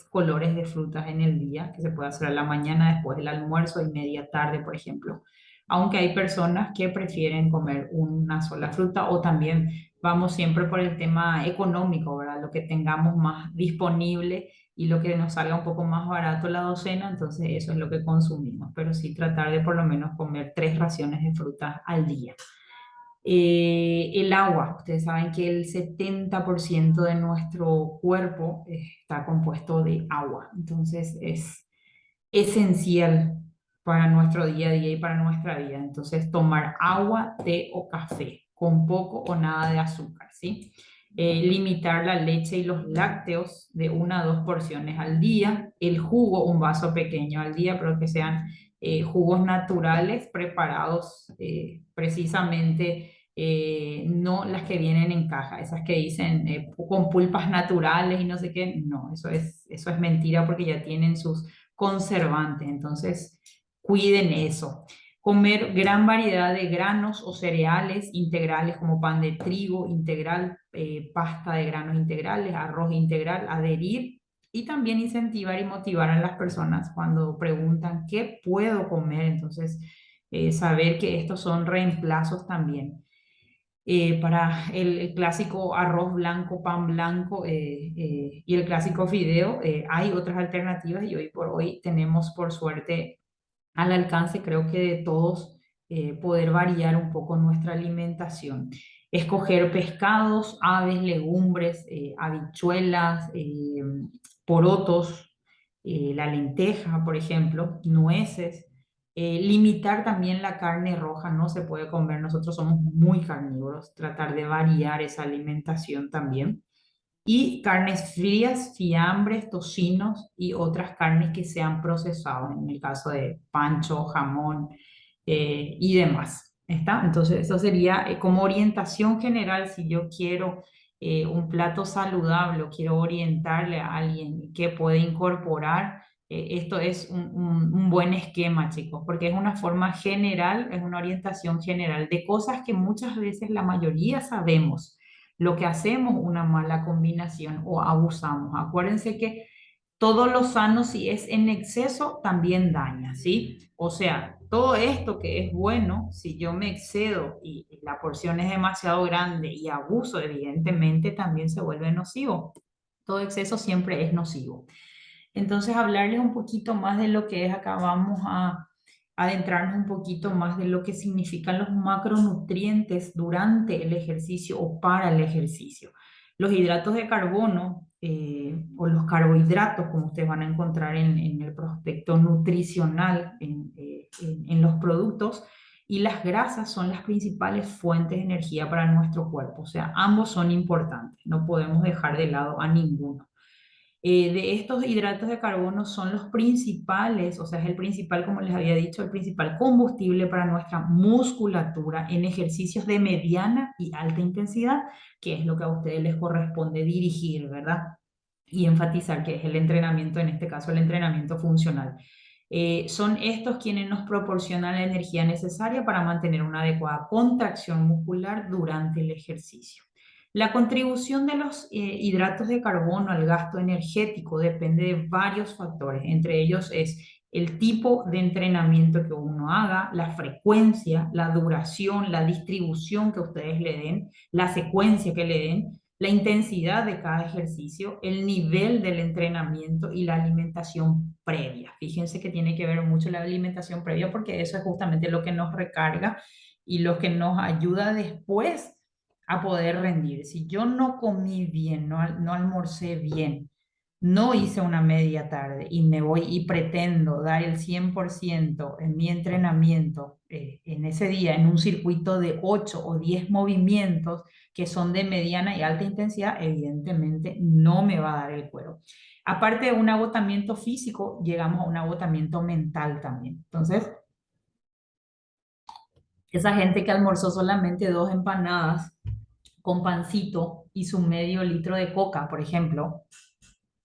colores de frutas en el día, que se puede hacer a la mañana, después del almuerzo y media tarde, por ejemplo. Aunque hay personas que prefieren comer una sola fruta o también vamos siempre por el tema económico, ¿verdad? Lo que tengamos más disponible y lo que nos salga un poco más barato la docena, entonces eso es lo que consumimos, pero sí tratar de por lo menos comer 3 raciones de frutas al día. El agua, ustedes saben que el 70% de nuestro cuerpo está compuesto de agua, entonces es esencial para nuestro día a día y para nuestra vida. Entonces, tomar agua, té o café, con poco o nada de azúcar, ¿sí? limitar la leche y los lácteos de 1 a 2 porciones al día, el jugo, un vaso pequeño al día, pero que sean jugos naturales preparados precisamente, no las que vienen en caja, esas que dicen con pulpas naturales y no sé qué, no, eso es mentira porque ya tienen sus conservantes, entonces cuiden eso. Comer gran variedad de granos o cereales integrales como pan de trigo integral, pasta de granos integrales, arroz integral, adherir y también incentivar y motivar a las personas cuando preguntan qué puedo comer. Entonces, saber que estos son reemplazos también. Para el clásico arroz blanco, pan blanco y el clásico fideo, hay otras alternativas y hoy por hoy tenemos por suerte al alcance, creo que de todos, poder variar un poco nuestra alimentación. Escoger pescados, aves, legumbres, habichuelas, porotos, la lenteja, por ejemplo, nueces. Limitar también la carne roja, no se puede comer, nosotros somos muy carnívoros, tratar de variar esa alimentación también. Y carnes frías, fiambres, tocinos y otras carnes que sean procesadas, en el caso de pancho, jamón y demás. ¿Está? Entonces, eso sería como orientación general si yo quiero un plato saludable o quiero orientarle a alguien que puede incorporar. Esto es un buen esquema, chicos, porque es una forma general, es una orientación general de cosas que muchas veces la mayoría sabemos lo que hacemos una mala combinación o abusamos. Acuérdense que todo lo sano, si es en exceso, también daña, ¿sí? O sea, todo esto que es bueno, si yo me excedo y la porción es demasiado grande y abuso, evidentemente también se vuelve nocivo. Todo exceso siempre es nocivo. Entonces, hablarles un poquito más de lo que es acá, vamos a adentrarnos un poquito más de lo que significan los macronutrientes durante el ejercicio o para el ejercicio. Los hidratos de carbono o los carbohidratos, como ustedes van a encontrar en el prospecto nutricional en los productos, y las grasas son las principales fuentes de energía para nuestro cuerpo. O sea, ambos son importantes, no podemos dejar de lado a ninguno. De estos hidratos de carbono son los principales, o sea, es el principal, como les había dicho, el principal combustible para nuestra musculatura en ejercicios de mediana y alta intensidad, que es lo que a ustedes les corresponde dirigir, ¿verdad? Y enfatizar que es el entrenamiento, en este caso el entrenamiento funcional. Son estos quienes nos proporcionan la energía necesaria para mantener una adecuada contracción muscular durante el ejercicio. La contribución de los hidratos de carbono al gasto energético depende de varios factores, entre ellos es el tipo de entrenamiento que uno haga, la frecuencia, la duración, la distribución que ustedes le den, la secuencia que le den, la intensidad de cada ejercicio, el nivel del entrenamiento y la alimentación previa. Fíjense que tiene que ver mucho la alimentación previa porque eso es justamente lo que nos recarga y lo que nos ayuda después a poder rendir. Si yo no comí bien, no almorcé bien, no hice una media tarde y me voy y pretendo dar el 100% en mi entrenamiento en ese día, en un circuito de 8 o 10 movimientos que son de mediana y alta intensidad, evidentemente no me va a dar el cuero. Aparte de un agotamiento físico, llegamos a un agotamiento mental también. Entonces, esa gente que almorzó solamente 2 empanadas con pancito y su medio litro de coca, por ejemplo,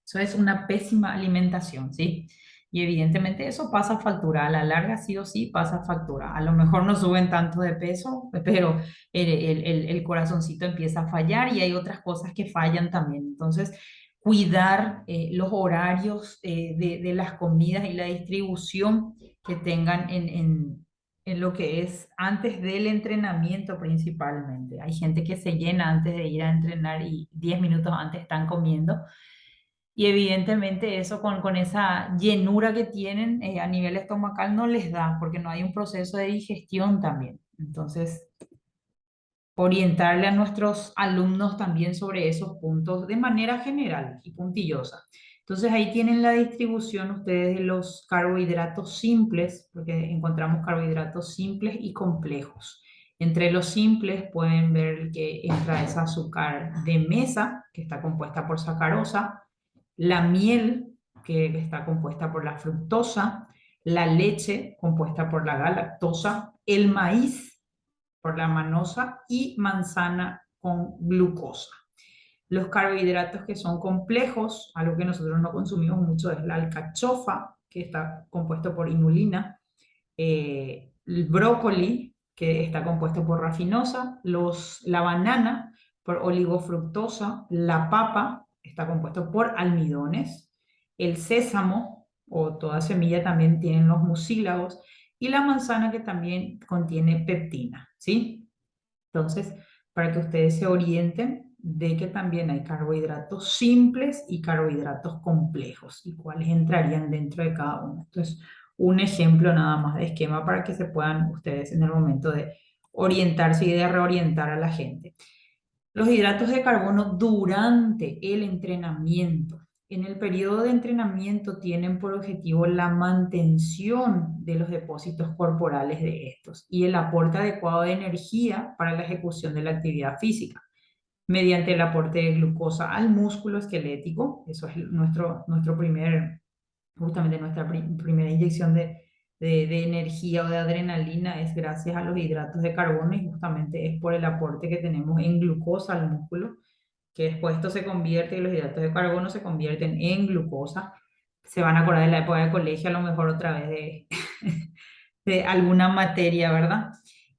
eso es una pésima alimentación, ¿sí? Y evidentemente eso pasa factura, a la larga sí o sí pasa factura. A lo mejor no suben tanto de peso, pero el corazoncito empieza a fallar y hay otras cosas que fallan también. Entonces, cuidar los horarios de las comidas y la distribución que tengan en lo que es antes del entrenamiento principalmente. Hay gente que se llena antes de ir a entrenar y 10 minutos antes están comiendo. Y evidentemente eso con esa llenura que tienen a nivel estomacal no les da, porque no hay un proceso de digestión también. Entonces, orientarle a nuestros alumnos también sobre esos puntos de manera general y puntillosa. Entonces ahí tienen la distribución ustedes de los carbohidratos simples, porque encontramos carbohidratos simples y complejos. Entre los simples pueden ver que entra esa azúcar de mesa, que está compuesta por sacarosa, la miel, que está compuesta por la fructosa, la leche, compuesta por la galactosa, el maíz, por la manosa, y manzana con glucosa. Los carbohidratos que son complejos, algo que nosotros no consumimos mucho, es la alcachofa, que está compuesto por inulina, el brócoli, que está compuesto por rafinosa, la banana por oligofructosa, la papa está compuesto por almidones, el sésamo o toda semilla también tienen los mucílagos, y la manzana, que también contiene peptina, ¿sí? Entonces, para que ustedes se orienten de que también hay carbohidratos simples y carbohidratos complejos y cuáles entrarían dentro de cada uno. Entonces, un ejemplo nada más de esquema para que se puedan ustedes en el momento de orientarse y de reorientar a la gente. Los hidratos de carbono durante el entrenamiento. En el periodo de entrenamiento tienen por objetivo la mantención de los depósitos corporales de estos y el aporte adecuado de energía para la ejecución de la actividad física, mediante el aporte de glucosa al músculo esquelético. Eso es nuestro primer, justamente nuestra primera inyección de energía o de adrenalina, es gracias a los hidratos de carbono, y justamente es por el aporte que tenemos en glucosa al músculo, que después esto se convierte, y los hidratos de carbono se convierten en glucosa. Se van a acordar de la época de colegio, a lo mejor otra vez de alguna materia, ¿verdad?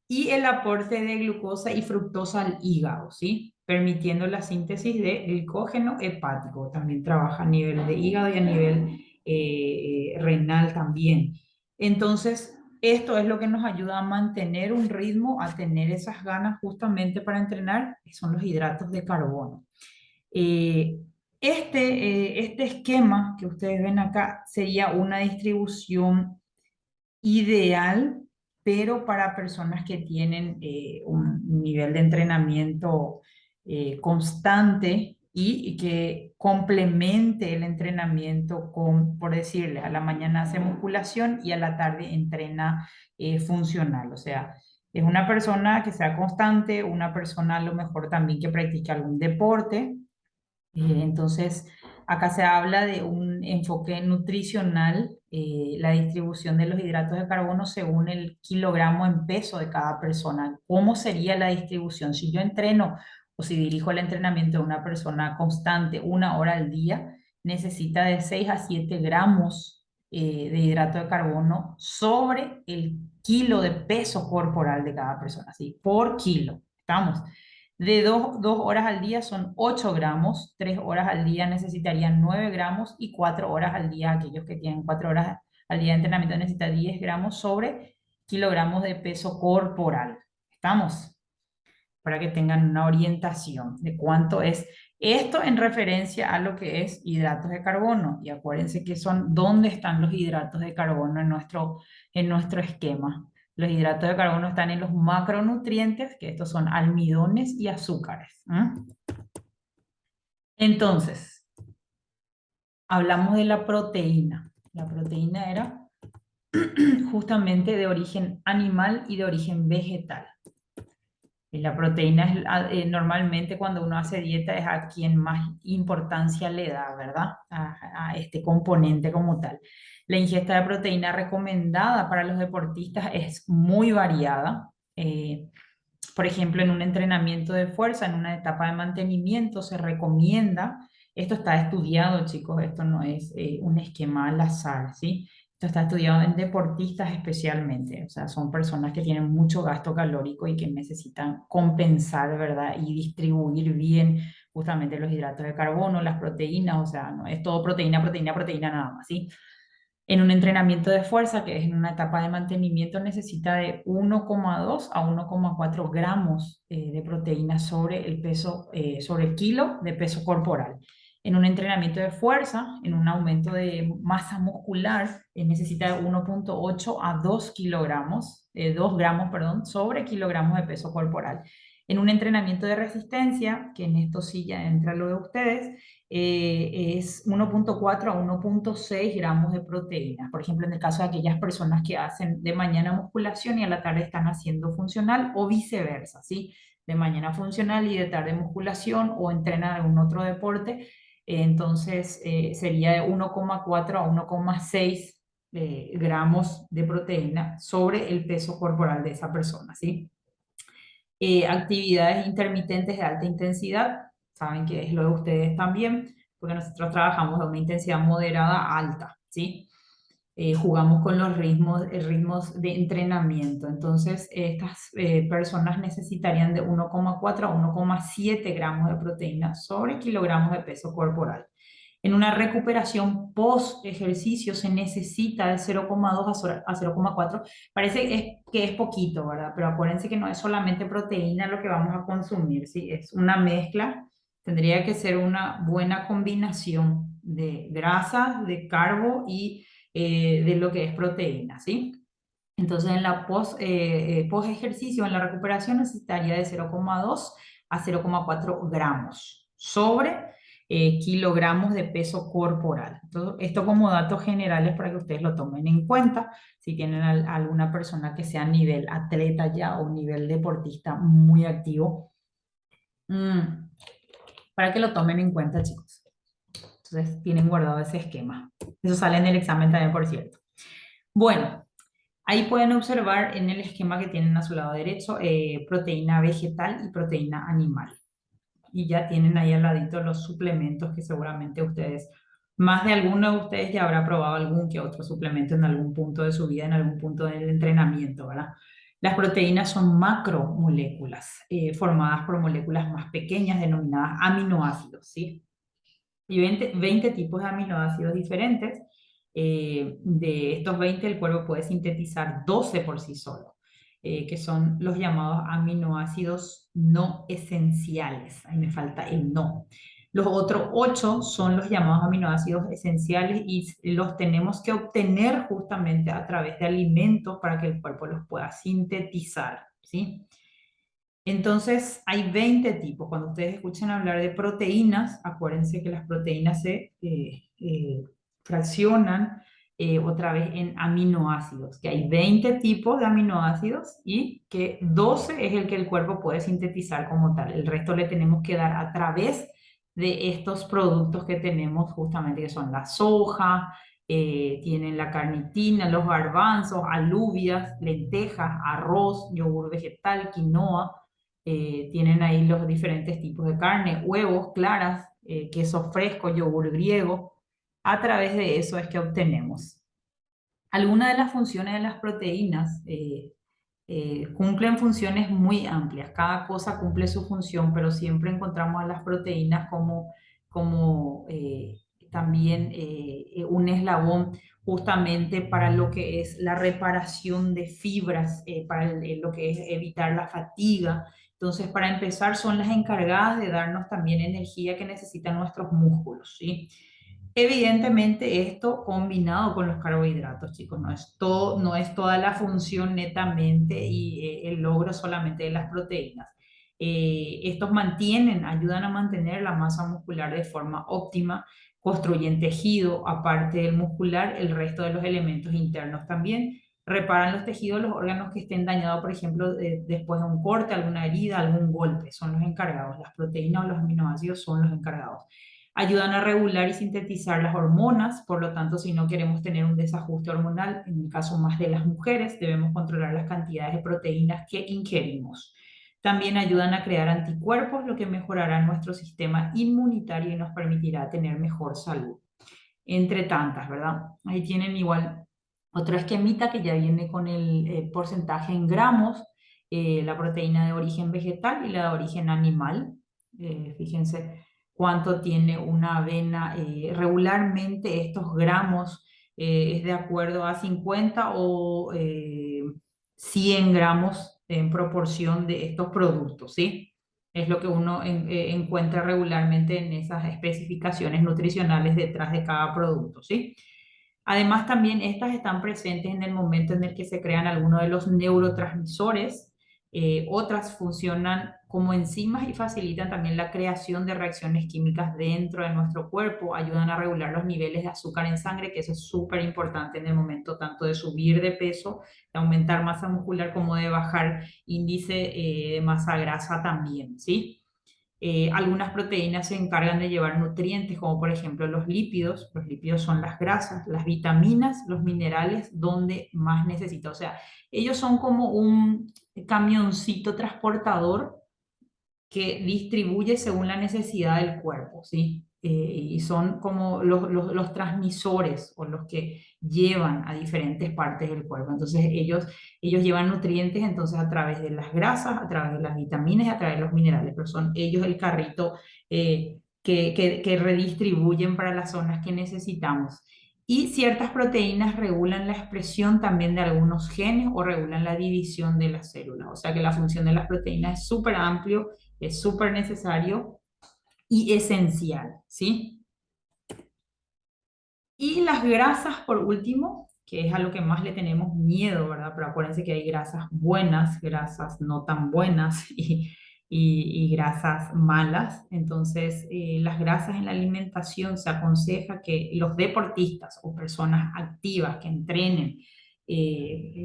Y el aporte de glucosa y fructosa al hígado, ¿sí? Permitiendo la síntesis de glicógeno hepático. También trabaja a nivel de hígado y a nivel renal también. Entonces, esto es lo que nos ayuda a mantener un ritmo, a tener esas ganas justamente para entrenar, que son los hidratos de carbono. Eh, este esquema que ustedes ven acá sería una distribución ideal, pero para personas que tienen un nivel de entrenamiento constante y que complemente el entrenamiento con, por decirle, a la mañana hace musculación y a la tarde entrena funcional. O sea, es una persona que sea constante, una persona a lo mejor también que practique algún deporte. Entonces, acá se habla de un enfoque nutricional, la distribución de los hidratos de carbono según el kilogramo en peso de cada persona. ¿Cómo sería la distribución? Si yo entreno o si dirijo el entrenamiento de una persona constante 1 hora al día, necesita de 6 a 7 gramos de hidrato de carbono sobre el kilo de peso corporal de cada persona, ¿sí? Por kilo. ¿Estamos? De 2 horas al día son 8 gramos, 3 horas al día necesitarían 9 gramos y 4 horas al día, aquellos que tienen 4 horas al día de entrenamiento necesitan 10 gramos sobre kilogramos de peso corporal. ¿Estamos? Para que tengan una orientación de cuánto es esto en referencia a lo que es hidratos de carbono. Y acuérdense que son dónde están los hidratos de carbono en nuestro esquema. Los hidratos de carbono están en los macronutrientes, que estos son almidones y azúcares. Entonces, hablamos de la proteína. La proteína era justamente de origen animal y de origen vegetal. Y la proteína es, normalmente cuando uno hace dieta es a quien más importancia le da, ¿verdad? A este componente como tal. La ingesta de proteína recomendada para los deportistas es muy variada. Por ejemplo, en un entrenamiento de fuerza, en una etapa de mantenimiento, se recomienda, esto está estudiado, chicos, esto no es un esquema al azar, ¿sí? Esto está estudiado en deportistas especialmente, o sea, son personas que tienen mucho gasto calórico y que necesitan compensar, ¿verdad? Y distribuir bien justamente los hidratos de carbono, las proteínas, o sea, no es todo proteína, proteína, proteína nada más, ¿sí? En un entrenamiento de fuerza, que es en una etapa de mantenimiento, necesita de 1,2 a 1,4 gramos de proteína sobre el peso, sobre el kilo de peso corporal. En un entrenamiento de fuerza, en un aumento de masa muscular, necesita de 1,8 a 2 kilogramos, 2 gramos, perdón, sobre kilogramos de peso corporal. En un entrenamiento de resistencia, que en esto sí ya entra lo de ustedes, es 1,4 a 1,6 gramos de proteína. Por ejemplo, en el caso de aquellas personas que hacen de mañana musculación y a la tarde están haciendo funcional o viceversa, ¿sí? De mañana funcional y de tarde musculación o entrenan algún otro deporte, entonces sería de 1,4 a 1,6 gramos de proteína sobre el peso corporal de esa persona, ¿sí? Actividades intermitentes de alta intensidad, saben que es lo de ustedes también, porque nosotros trabajamos a una intensidad moderada a alta, ¿sí? Jugamos con los ritmos de entrenamiento. Entonces, estas personas necesitarían de 1,4 a 1,7 gramos de proteína sobre kilogramos de peso corporal. En una recuperación post ejercicio se necesita de 0,2 a 0,4. Que es poquito, ¿verdad? Pero acuérdense que no es solamente proteína lo que vamos a consumir, ¿sí? Es una mezcla. Tendría que ser una buena combinación de grasas, de carbo y de lo que es proteína, ¿sí? Entonces, en la post ejercicio, en la recuperación, necesitaría de 0,2 a 0,4 gramos sobre kilogramos de peso corporal. Entonces, esto como datos generales para que ustedes lo tomen en cuenta. Si tienen alguna persona que sea nivel atleta ya o nivel deportista muy activo, para que lo tomen en cuenta, chicos. Entonces, tienen guardado ese esquema. Eso sale en el examen también, por cierto. Bueno, ahí pueden observar en el esquema que tienen a su lado derecho proteína vegetal y proteína animal. Y ya tienen ahí al ladito los suplementos que seguramente ustedes, más de alguno de ustedes ya habrá probado algún que otro suplemento en algún punto de su vida, en algún punto del entrenamiento, ¿verdad? Las proteínas son macromoléculas formadas por moléculas más pequeñas denominadas aminoácidos, ¿sí? Y 20 tipos de aminoácidos diferentes. De estos 20, el cuerpo puede sintetizar 12 por sí solo, que son los llamados aminoácidos no esenciales. Ahí me falta el no. Los otros 8 son los llamados aminoácidos esenciales y los tenemos que obtener justamente a través de alimentos para que el cuerpo los pueda sintetizar, ¿sí? Entonces, hay 20 tipos. Cuando ustedes escuchen hablar de proteínas, acuérdense que las proteínas se fraccionan otra vez en aminoácidos, que hay 20 tipos de aminoácidos y que 12 es el que el cuerpo puede sintetizar como tal. El resto le tenemos que dar a través de estos productos que tenemos justamente, que son la soja, tienen la carnitina, los garbanzos, alubias, lentejas, arroz, yogur vegetal, quinoa. Tienen ahí los diferentes tipos de carne, huevos, claras, queso fresco, yogur griego. A través de eso es que obtenemos. Algunas de las funciones de las proteínas cumplen funciones muy amplias. Cada cosa cumple su función, pero siempre encontramos a las proteínas como también un eslabón justamente para lo que es la reparación de fibras, para lo que es evitar la fatiga. Entonces, para empezar, son las encargadas de darnos también energía que necesitan nuestros músculos, ¿sí? Evidentemente esto combinado con los carbohidratos, chicos, no es toda la función netamente y el logro solamente de las proteínas. Estos ayudan a mantener la masa muscular de forma óptima, construyen tejido, aparte del muscular, el resto de los elementos internos también, reparan los tejidos, los órganos que estén dañados, por ejemplo, después de un corte, alguna herida, algún golpe, son los encargados. Las proteínas o los aminoácidos son los encargados. Ayudan a regular y sintetizar las hormonas, por lo tanto, si no queremos tener un desajuste hormonal, en el caso más de las mujeres, debemos controlar las cantidades de proteínas que ingerimos. También ayudan a crear anticuerpos, lo que mejorará nuestro sistema inmunitario y nos permitirá tener mejor salud. Entre tantas, ¿verdad? Ahí tienen igual otro esquemita que ya viene con el porcentaje en gramos, la proteína de origen vegetal y la de origen animal. Fíjense cuánto tiene una avena. Regularmente estos gramos es de acuerdo a 50 o 100 gramos en proporción de estos productos, ¿sí? Es lo que uno encuentra regularmente en esas especificaciones nutricionales detrás de cada producto, ¿sí? Además, también estas están presentes en el momento en el que se crean algunos de los neurotransmisores. Otras funcionan como enzimas y facilitan también la creación de reacciones químicas dentro de nuestro cuerpo, ayudan a regular los niveles de azúcar en sangre, que eso es súper importante en el momento tanto de subir de peso, de aumentar masa muscular, como de bajar índice de masa grasa también, ¿sí? Algunas proteínas se encargan de llevar nutrientes, como por ejemplo los lípidos. Los lípidos son las grasas, las vitaminas, los minerales, donde más necesita. O sea, ellos son como un camioncito transportador que distribuye según la necesidad del cuerpo, ¿sí? Y son como los transmisores o los que llevan a diferentes partes del cuerpo. Entonces ellos llevan nutrientes entonces a través de las grasas, a través de las vitaminas y a través de los minerales, pero son ellos el carrito que redistribuyen para las zonas que necesitamos. Y ciertas proteínas regulan la expresión también de algunos genes o regulan la división de las células. O sea que la función de las proteínas es súper amplio, es súper necesario y esencial, ¿sí? Y las grasas, por último, que es a lo que más le tenemos miedo, ¿verdad? Pero acuérdense que hay grasas buenas, grasas no tan buenas y grasas malas. Entonces, las grasas en la alimentación se aconseja que los deportistas o personas activas que entrenen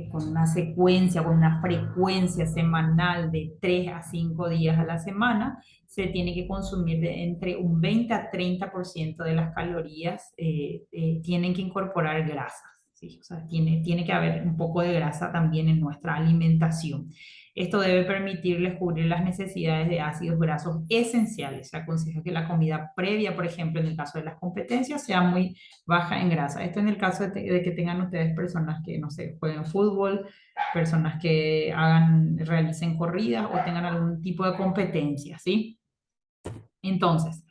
con una secuencia, con una frecuencia semanal de 3 a 5 días a la semana, se tiene que consumir entre un 20 a 30% de las calorías, tienen que incorporar grasas, ¿sí? O sea, tiene que haber un poco de grasa también en nuestra alimentación. Esto debe permitirles cubrir las necesidades de ácidos grasos esenciales. Se aconseja que la comida previa, por ejemplo, en el caso de las competencias, sea muy baja en grasa. Esto en el caso de que tengan ustedes personas que, no sé, jueguen fútbol, personas que realicen corridas o tengan algún tipo de competencia, ¿sí? Entonces,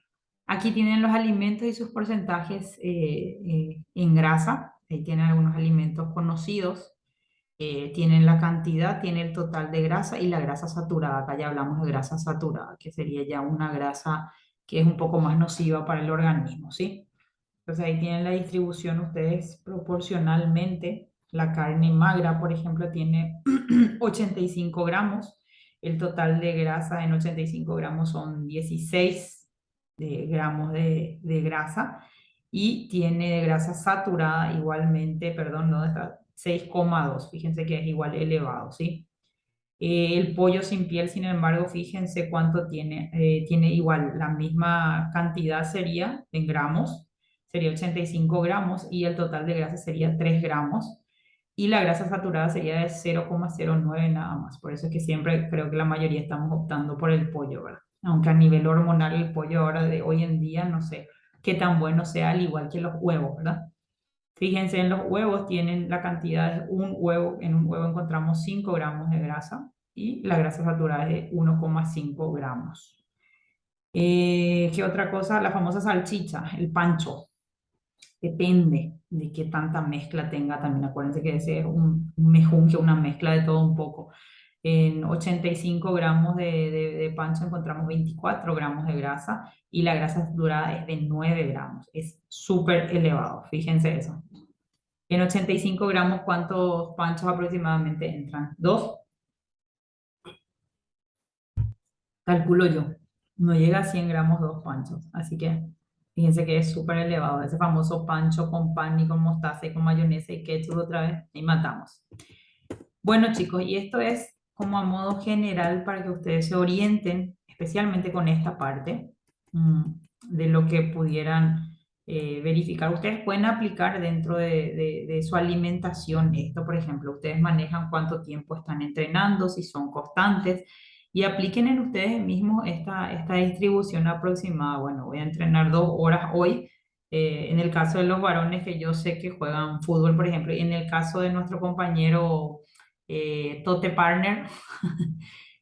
aquí tienen los alimentos y sus porcentajes en grasa. Ahí tienen algunos alimentos conocidos. Tienen la cantidad, tiene el total de grasa y la grasa saturada. Acá ya hablamos de grasa saturada, que sería ya una grasa que es un poco más nociva para el organismo, ¿sí? Entonces ahí tienen la distribución ustedes proporcionalmente. La carne magra, por ejemplo, tiene 85 gramos. El total de grasa en 85 gramos son 16 gramos de grasa. Y tiene de grasa saturada igualmente, perdón, no está 6,2. Fíjense que es igual elevado, ¿sí? El pollo sin piel, sin embargo, fíjense cuánto tiene. Tiene igual la misma cantidad sería en gramos, sería 85 gramos y el total de grasa sería 3 gramos. Y la grasa saturada sería de 0,09 nada más. Por eso es que siempre creo que la mayoría estamos optando por el pollo, ¿verdad? Aunque a nivel hormonal el pollo ahora de hoy en día, no sé qué tan bueno sea, al igual que los huevos, ¿verdad? Fíjense, en los huevos tienen la cantidad de un huevo. En un huevo encontramos 5 gramos de grasa y la grasa saturada es de 1,5 gramos. ¿Qué otra cosa? La famosa salchicha, el pancho. Depende de qué tanta mezcla tenga también. Acuérdense que ese es un mejunje, una mezcla de todo un poco. En 85 gramos de pancho encontramos 24 gramos de grasa y la grasa saturada es de 9 gramos. Es súper elevado, fíjense eso. En 85 gramos, ¿cuántos panchos aproximadamente entran? ¿Dos? Calculo yo. No llega a 100 gramos dos panchos. Así que fíjense que es súper elevado. Ese famoso pancho con pan y con mostaza y con mayonesa y ketchup otra vez. Y matamos. Bueno, chicos, y esto es como a modo general para que ustedes se orienten, especialmente con esta parte, de lo que pudieran verificar. Ustedes pueden aplicar dentro de su alimentación esto, por ejemplo, ustedes manejan cuánto tiempo están entrenando, si son constantes, y apliquen en ustedes mismos esta distribución aproximada. Bueno, voy a entrenar 2 horas hoy. En el caso de los varones que yo sé que juegan fútbol, por ejemplo, y en el caso de nuestro compañero Tote Partner,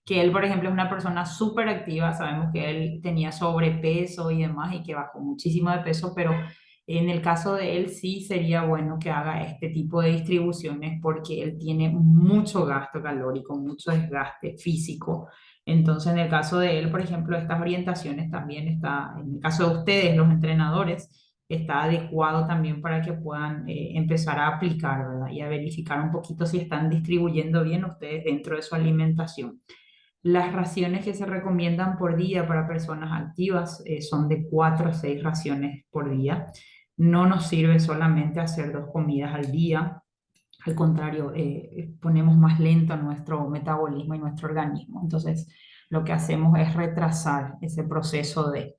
que él, por ejemplo, es una persona súper activa. Sabemos que él tenía sobrepeso y demás y que bajó muchísimo de peso, pero en el caso de él sí sería bueno que haga este tipo de distribuciones porque él tiene mucho gasto calórico, mucho desgaste físico. Entonces, en el caso de él, por ejemplo, estas orientaciones también está, en el caso de ustedes, los entrenadores, está adecuado también para que puedan empezar a aplicar, ¿verdad? Y a verificar un poquito si están distribuyendo bien ustedes dentro de su alimentación. Las raciones que se recomiendan por día para personas activas son de 4 a 6 raciones por día. No nos sirve solamente hacer 2 comidas al día. Al contrario, ponemos más lento nuestro metabolismo y nuestro organismo. Entonces, lo que hacemos es retrasar ese proceso de...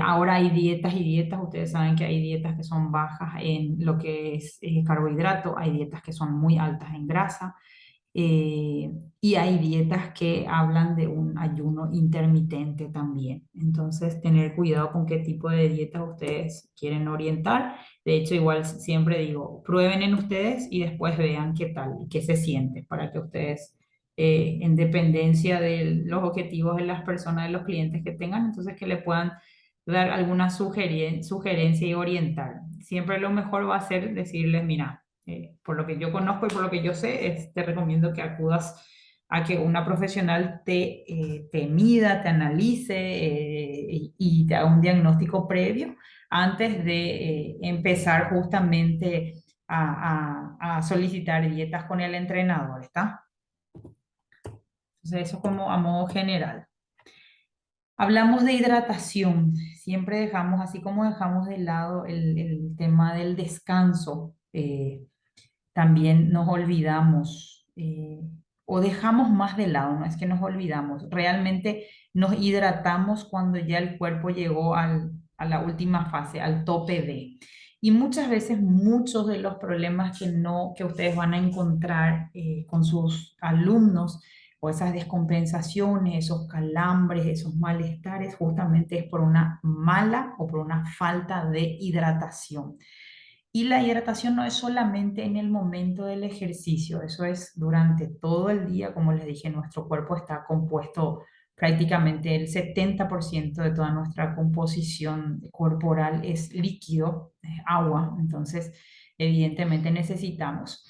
ahora hay dietas y dietas. Ustedes saben que hay dietas que son bajas en lo que es carbohidrato, hay dietas que son muy altas en grasa, eh, y hay dietas que hablan de un ayuno intermitente también. Entonces, tener cuidado con qué tipo de dieta ustedes quieren orientar. De hecho, igual siempre digo, prueben en ustedes y después vean qué tal y qué se siente para que ustedes, en dependencia de los objetivos de las personas, de los clientes que tengan, entonces que le puedan dar alguna sugerencia y orientar. Siempre lo mejor va a ser decirles, mira, por lo que yo conozco y por lo que yo sé, te recomiendo que acudas a que una profesional te mida, te analice, y te haga un diagnóstico previo antes de empezar justamente a solicitar dietas con el entrenador, ¿está? Entonces, eso como a modo general. Hablamos de hidratación. Siempre dejamos, así como dejamos de lado el tema del descanso, también nos olvidamos, o dejamos más de lado, no es que nos olvidamos, realmente nos hidratamos cuando ya el cuerpo llegó a la última fase, al tope de. Y muchas veces muchos de los problemas que ustedes van a encontrar con sus alumnos, o esas descompensaciones, esos calambres, esos malestares, justamente es por una mala o por una falta de hidratación. Y la hidratación no es solamente en el momento del ejercicio, eso es durante todo el día. Como les dije, nuestro cuerpo está compuesto, prácticamente el 70% de toda nuestra composición corporal es líquido, es agua. Entonces evidentemente necesitamos.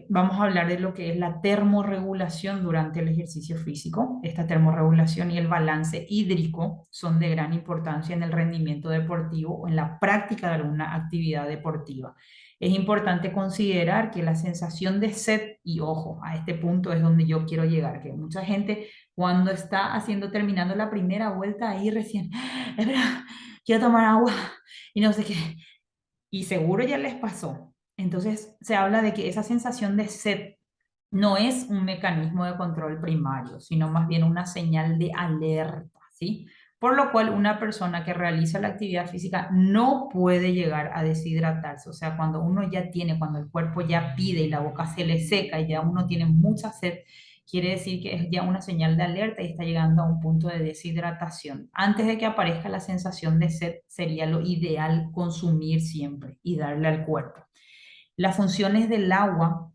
Vamos a hablar de lo que es la termorregulación durante el ejercicio físico. Esta termorregulación y el balance hídrico son de gran importancia en el rendimiento deportivo o en la práctica de alguna actividad deportiva. Es importante considerar que la sensación de sed, y ojo, a este punto es donde yo quiero llegar, que mucha gente cuando está terminando la primera vuelta ahí recién, espera, quiero tomar agua y no sé qué, y seguro ya les pasó. Entonces se habla de que esa sensación de sed no es un mecanismo de control primario, sino más bien una señal de alerta, ¿sí? Por lo cual una persona que realiza la actividad física no puede llegar a deshidratarse. O sea, cuando el cuerpo ya pide y la boca se le seca y ya uno tiene mucha sed, quiere decir que es ya una señal de alerta y está llegando a un punto de deshidratación. Antes de que aparezca la sensación de sed, sería lo ideal consumir siempre y darle al cuerpo. Las funciones del agua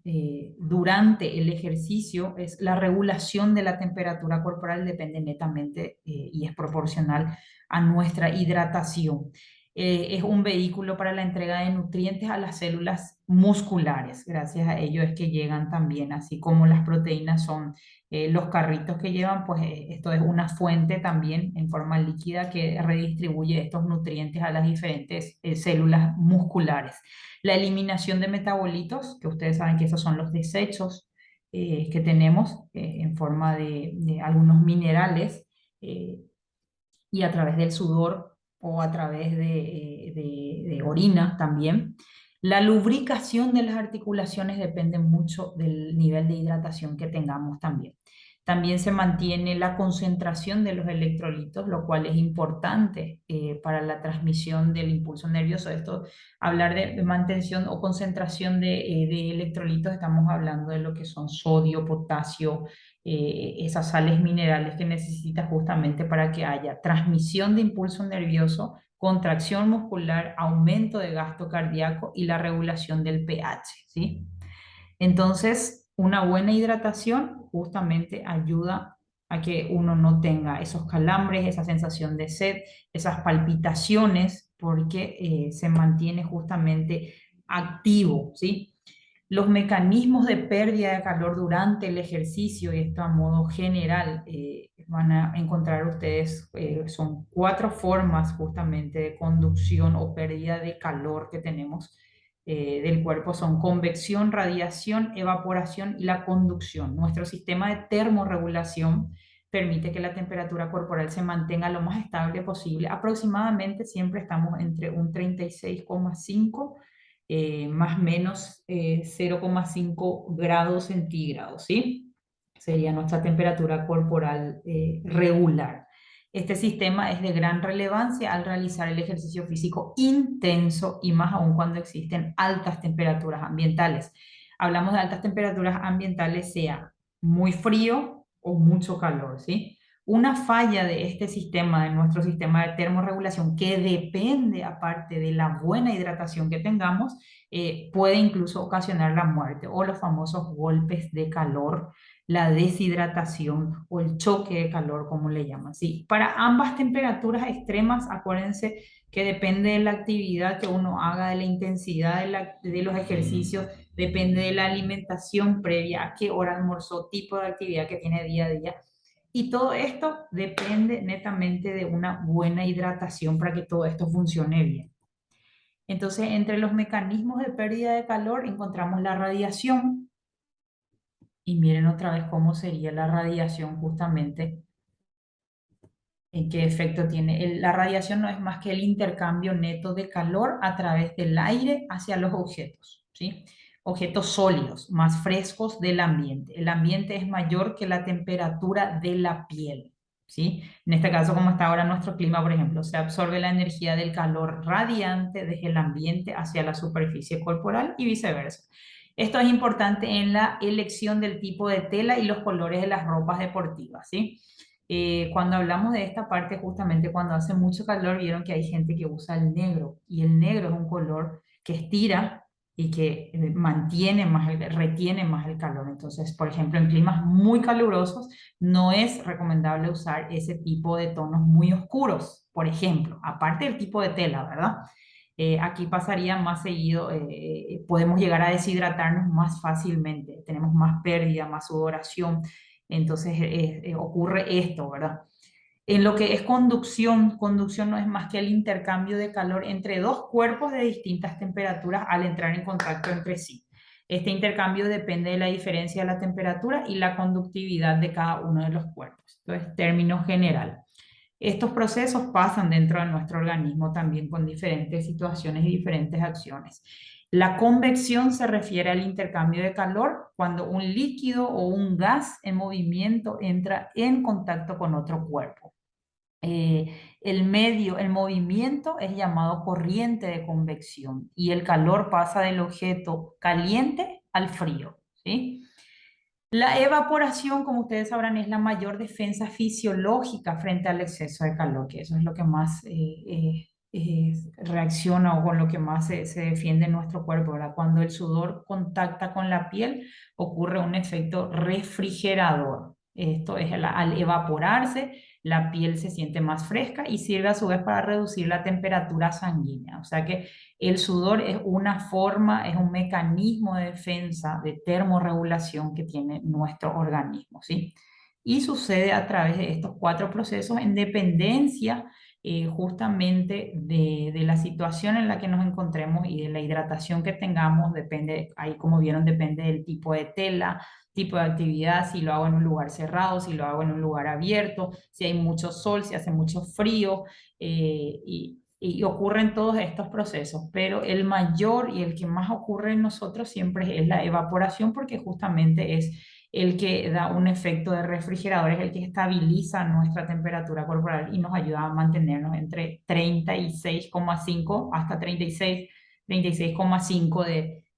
durante el ejercicio es la regulación de la temperatura corporal, depende netamente y es proporcional a nuestra hidratación. Es un vehículo para la entrega de nutrientes a las células musculares. Gracias a ello es que llegan también, así como las proteínas son los carritos que llevan, pues esto es una fuente también en forma líquida que redistribuye estos nutrientes a las diferentes células musculares. La eliminación de metabolitos, que ustedes saben que esos son los desechos que tenemos en forma de algunos minerales, eh, y a través del sudor o a través de orina también. La lubricación de las articulaciones depende mucho del nivel de hidratación que tengamos también. También se mantiene la concentración de los electrolitos, lo cual es importante para la transmisión del impulso nervioso. Esto, hablar de mantención o concentración de electrolitos, estamos hablando de lo que son sodio, potasio, esas sales minerales que necesita justamente para que haya transmisión de impulso nervioso, contracción muscular, aumento de gasto cardíaco y la regulación del pH, ¿sí? Entonces, una buena hidratación justamente ayuda a que uno no tenga esos calambres, esa sensación de sed, esas palpitaciones, porque se mantiene justamente activo, ¿sí? Los mecanismos de pérdida de calor durante el ejercicio, y esto a modo general, van a encontrar ustedes, son 4 formas justamente de conducción o pérdida de calor que tenemos. del cuerpo son convección, radiación, evaporación y la conducción. Nuestro sistema de termorregulación permite que la temperatura corporal se mantenga lo más estable posible. Aproximadamente siempre estamos entre un 36,5 más menos 0,5 grados centígrados, ¿sí? Sería nuestra temperatura corporal regular. Este sistema es de gran relevancia al realizar el ejercicio físico intenso y más aún cuando existen altas temperaturas ambientales. Hablamos de altas temperaturas ambientales, sea muy frío o mucho calor, ¿sí? Una falla de este sistema, de nuestro sistema de termorregulación, que depende aparte de la buena hidratación que tengamos, puede incluso ocasionar la muerte o los famosos golpes de calor, la deshidratación o el choque de calor, como le llaman. ¿Sí? Para ambas temperaturas extremas, acuérdense que depende de la actividad que uno haga, de la intensidad de los ejercicios, depende de la alimentación previa, a qué hora almorzó, tipo de actividad que tiene día a día. Y todo esto depende netamente de una buena hidratación para que todo esto funcione bien. Entonces, entre los mecanismos de pérdida de calor encontramos la radiación. Y miren otra vez cómo sería la radiación justamente, en qué efecto tiene. La radiación no es más que el intercambio neto de calor a través del aire hacia los objetos, ¿sí? Objetos sólidos, más frescos del ambiente. El ambiente es mayor que la temperatura de la piel, ¿sí? En este caso, como está ahora nuestro clima, por ejemplo, se absorbe la energía del calor radiante desde el ambiente hacia la superficie corporal y viceversa. Esto es importante en la elección del tipo de tela y los colores de las ropas deportivas, ¿sí? Cuando hablamos de esta parte, justamente cuando hace mucho calor, vieron que hay gente que usa el negro, y el negro es un color que estira y que mantiene más, retiene más el calor. Entonces, por ejemplo, en climas muy calurosos, no es recomendable usar ese tipo de tonos muy oscuros, por ejemplo, aparte del tipo de tela, ¿verdad? Aquí pasaría más seguido, podemos llegar a deshidratarnos más fácilmente, tenemos más pérdida, más sudoración, entonces ocurre esto, ¿verdad? En lo que es conducción, conducción no es más que el intercambio de calor entre dos cuerpos de distintas temperaturas al entrar en contacto entre sí. Este intercambio depende de la diferencia de la temperatura y la conductividad de cada uno de los cuerpos. Entonces, término general. Estos procesos pasan dentro de nuestro organismo también con diferentes situaciones y diferentes acciones. La convección se refiere al intercambio de calor cuando un líquido o un gas en movimiento entra en contacto con otro cuerpo. El movimiento es llamado corriente de convección y el calor pasa del objeto caliente al frío, ¿sí? La evaporación, como ustedes sabrán, es la mayor defensa fisiológica frente al exceso de calor, que eso es lo que más reacciona o con lo que más se defiende en nuestro cuerpo, ¿verdad? Cuando el sudor contacta con la piel, ocurre un efecto refrigerador. Esto es al evaporarse, la piel se siente más fresca y sirve a su vez para reducir la temperatura sanguínea. O sea que el sudor es una forma, es un mecanismo de defensa, de termorregulación que tiene nuestro organismo, ¿sí? Y sucede a través de estos cuatro procesos en dependencia justamente de la situación en la que nos encontremos y de la hidratación que tengamos. Depende, ahí como vieron, depende del tipo de tela, tipo de actividad, si lo hago en un lugar cerrado, si lo hago en un lugar abierto, si hay mucho sol, si hace mucho frío, y ocurren todos estos procesos, pero el mayor y el que más ocurre en nosotros siempre es la evaporación, porque justamente es el que da un efecto de refrigerador, es el que estabiliza nuestra temperatura corporal y nos ayuda a mantenernos entre 36,5 hasta 36,5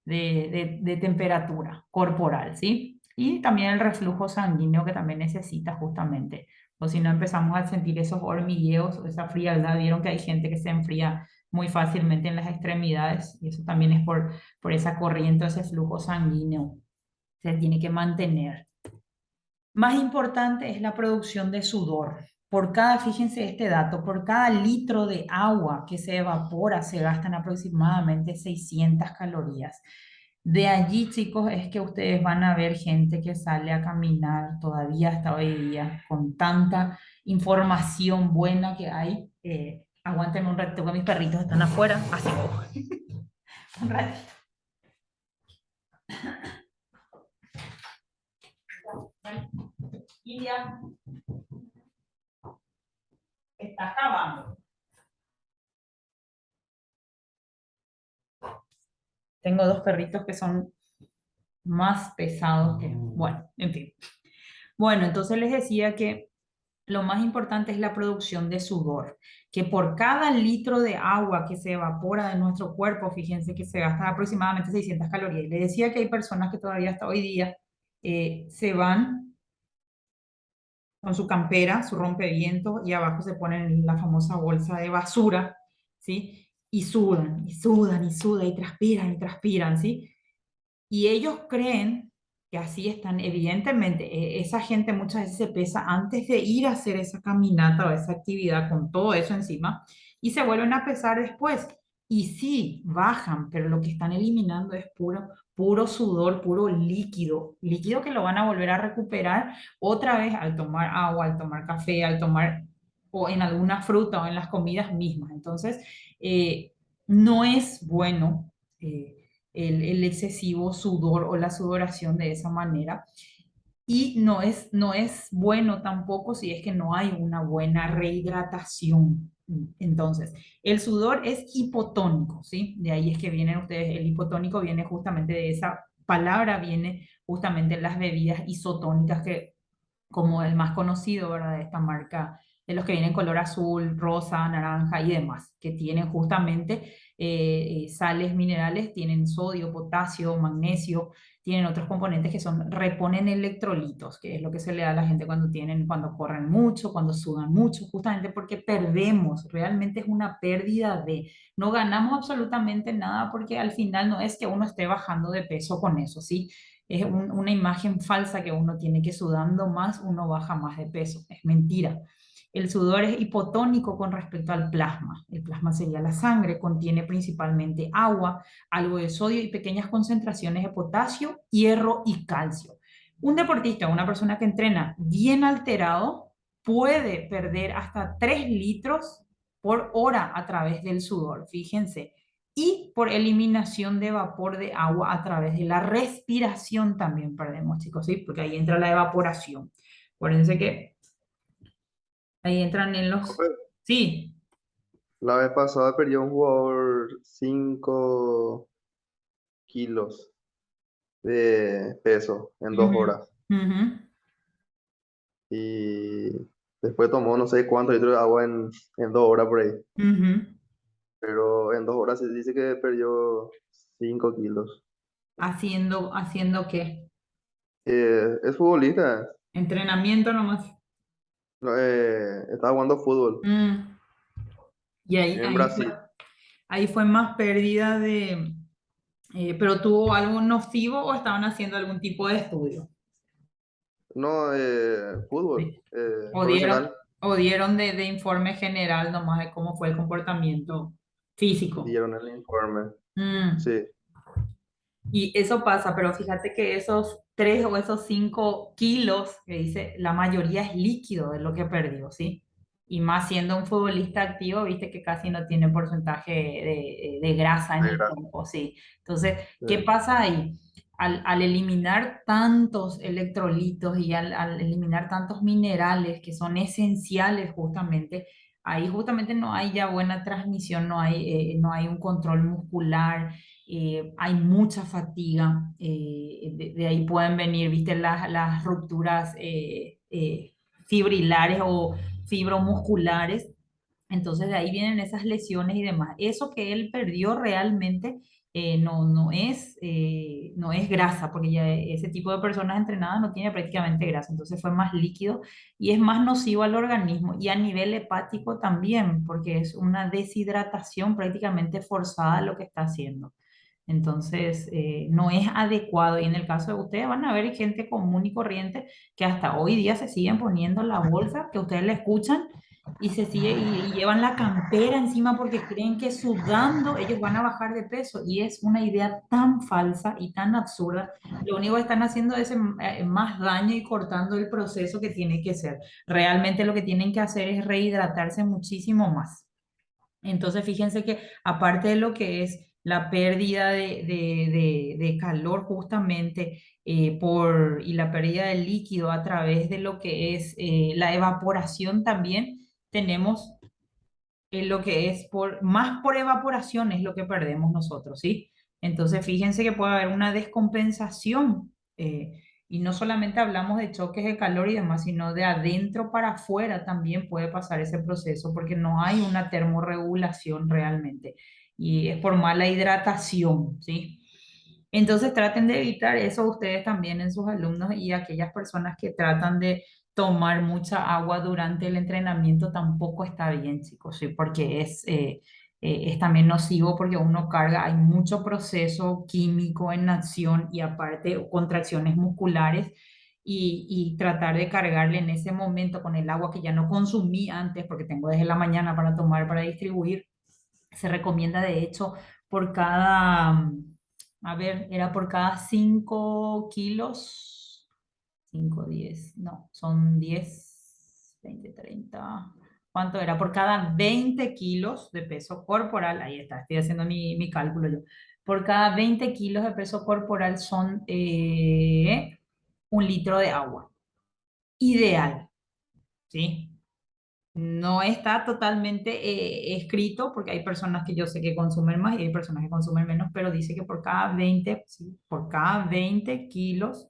de temperatura corporal, ¿sí? Y también el reflujo sanguíneo que también necesita justamente, o si no empezamos a sentir esos hormigueos o esa frialdad. Vieron que hay gente que se enfría muy fácilmente en las extremidades y eso también es por esa corriente, ese flujo sanguíneo se tiene que mantener. Más importante es la producción de sudor. Por cada, fíjense este dato, por cada litro de agua que se evapora se gastan aproximadamente 600 calorías. De allí, chicos, es que ustedes van a ver gente que sale a caminar todavía hasta hoy día con tanta información buena que hay. Aguanten un ratito, que mis perritos están afuera, así un ratito. India, está acabando. Tengo dos perritos que son más pesados que... Bueno, en fin. Bueno, entonces les decía que lo más importante es la producción de sudor, que por cada litro de agua que se evapora de nuestro cuerpo, fíjense que se gastan aproximadamente 600 calorías. Y les decía que hay personas que todavía hasta hoy día se van con su campera, su rompeviento, y abajo se ponen la famosa bolsa de basura, ¿sí? Y sudan, y sudan, y sudan, y transpiran, ¿sí? Y ellos creen que así están, evidentemente, esa gente muchas veces se pesa antes de ir a hacer esa caminata o esa actividad con todo eso encima y se vuelven a pesar después. Y sí, bajan, pero lo que están eliminando es puro, puro sudor, puro líquido, líquido que lo van a volver a recuperar otra vez al tomar agua, al tomar café, al tomar o en alguna fruta o en las comidas mismas. Entonces, no es bueno. El excesivo sudor o la sudoración de esa manera. Y no es bueno tampoco si es que no hay una buena rehidratación. Entonces, el sudor es hipotónico, ¿sí? De ahí es que vienen ustedes, el hipotónico viene justamente de esa palabra, viene justamente las bebidas isotónicas que como el más conocido, ¿verdad? De esta marca, de los que vienen color azul, rosa, naranja y demás, que tienen justamente sales minerales, tienen sodio, potasio, magnesio, tienen otros componentes que son, reponen electrolitos, que es lo que se le da a la gente cuando tienen, cuando corren mucho, cuando sudan mucho, justamente porque perdemos, realmente es una pérdida de, no ganamos absolutamente nada porque al final no es que uno esté bajando de peso con eso, ¿sí? Es una imagen falsa que uno tiene que sudando más, uno baja más de peso. Es mentira. El sudor es hipotónico con respecto al plasma. El plasma sería la sangre, contiene principalmente agua, algo de sodio y pequeñas concentraciones de potasio, hierro y calcio. Un deportista, una persona que entrena bien alterado, puede perder hasta 3 litros por hora a través del sudor. Fíjense, y por eliminación de vapor de agua a través de la respiración también perdemos, chicos, ¿sí? Porque ahí entra la evaporación. Acuérdense que ahí entran en los... Profe, Sí. la vez pasada perdió un jugador 5 kilos de peso en 2 horas. Ujú, Y después tomó no sé cuántos litros de agua en 2 horas por ahí. ujú. Pero en 2 horas se dice que perdió 5 kilos. Haciendo qué? Es futbolista, Entrenamiento nomás. no, estaba jugando fútbol Mm. Y en Brasil. ahí fue más pérdida de... pero tuvo algo nocivo o estaban haciendo algún tipo de estudio. No, fútbol, Sí. O dieron, profesional, o dieron de informe general nomás de cómo fue el comportamiento físico. dieron el informe. Mm. Sí, Y eso pasa, pero fíjate que esos 3 o esos 5 kilos que dice, la mayoría es líquido de lo que perdió, ¿sí? Y más siendo un futbolista activo, viste que casi no tiene porcentaje de grasa en el negra. cuerpo, ¿sí? Entonces, Sí, ¿qué pasa ahí? Al eliminar tantos electrolitos y al eliminar tantos minerales que son esenciales justamente, ahí justamente no hay ya buena transmisión, no hay un control muscular, hay mucha fatiga, de ahí pueden venir, viste, las rupturas fibrilares o fibromusculares, entonces de ahí vienen esas lesiones y demás. Eso que él perdió realmente no es grasa, porque ya ese tipo de personas entrenadas no tiene prácticamente grasa, entonces fue más líquido y es más nocivo al organismo y a nivel hepático también, porque es una deshidratación prácticamente forzada lo que está haciendo. Entonces, no es adecuado. Y en el caso de ustedes, van a ver gente común y corriente que hasta hoy día se siguen poniendo la bolsa, que ustedes le escuchan y y llevan la campera encima porque creen que sudando ellos van a bajar de peso. Y es una idea tan falsa y tan absurda. Lo único que están haciendo es más daño y cortando el proceso que tiene que ser. Realmente lo que tienen que hacer es rehidratarse muchísimo más. Entonces, fíjense que aparte de lo que es la pérdida de calor justamente y la pérdida de líquido a través de lo que es la evaporación también, tenemos lo que es más por evaporación es lo que perdemos nosotros, ¿sí? Entonces, fíjense que puede haber una descompensación, y no solamente hablamos de choques de calor y demás, sino de adentro para afuera también puede pasar ese proceso porque no hay una termorregulación realmente y es por mala hidratación, ¿sí? Entonces traten de evitar eso ustedes también en sus alumnos y aquellas personas que tratan de tomar mucha agua durante el entrenamiento tampoco está bien, chicos, ¿sí? Porque es también nocivo porque uno carga, hay mucho proceso químico en acción y aparte contracciones musculares y tratar de cargarle en ese momento con el agua que ya no consumí antes porque tengo desde la mañana para tomar, para distribuir, se recomienda de hecho por cada, a ver, era por cada 5 kilos, 5 10 no, son 10 20 30. ¿Cuánto era? Por cada 20 kilos de peso corporal, ahí está, estoy haciendo mi cálculo yo. Por cada 20 kilos de peso corporal son 1 litro de agua. Ideal, ¿sí? No está totalmente escrito porque hay personas que yo sé que consumen más y hay personas que consumen menos, pero dice que por cada 20, sí, por cada 20 kilos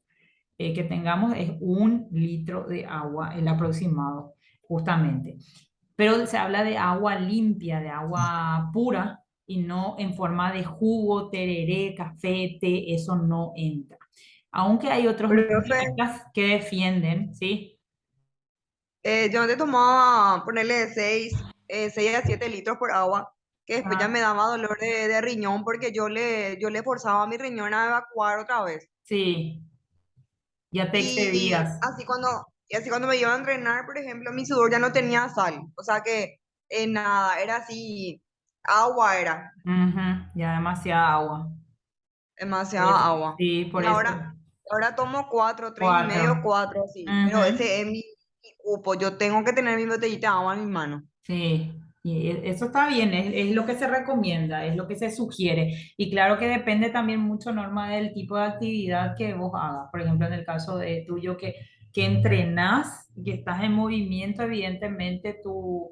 que tengamos es 1 litro de agua el aproximado, justamente. Pero se habla de agua limpia, de agua pura y no en forma de jugo, tereré, café, té, eso no entra. Aunque hay otros Profe, nutricionistas que defienden, ¿sí? yo antes tomaba, ponerle 6 a 7 litros por agua, que después ya me Ah, daba dolor de riñón porque yo le forzaba a mi riñón a evacuar otra vez. sí, ya te Y excedías. así cuando me iba a entrenar, por ejemplo, mi sudor ya no tenía sal. O sea que nada, era así, agua era, Ujú, ya demasiada agua. Por demasiada eso, agua. sí, Y por eso. ahora tomo 4, 3,5, Cuatro. 4, así. Pero Ujú, ese es mi cupo. Yo tengo que tener mi botellita de agua en mi mano. sí, y eso está bien, es lo que se recomienda, es lo que se sugiere. Y claro que depende también mucho, Norma, del tipo de actividad que vos hagas. Por ejemplo, en el caso de tuyo que entrenás, que estás en movimiento, evidentemente tu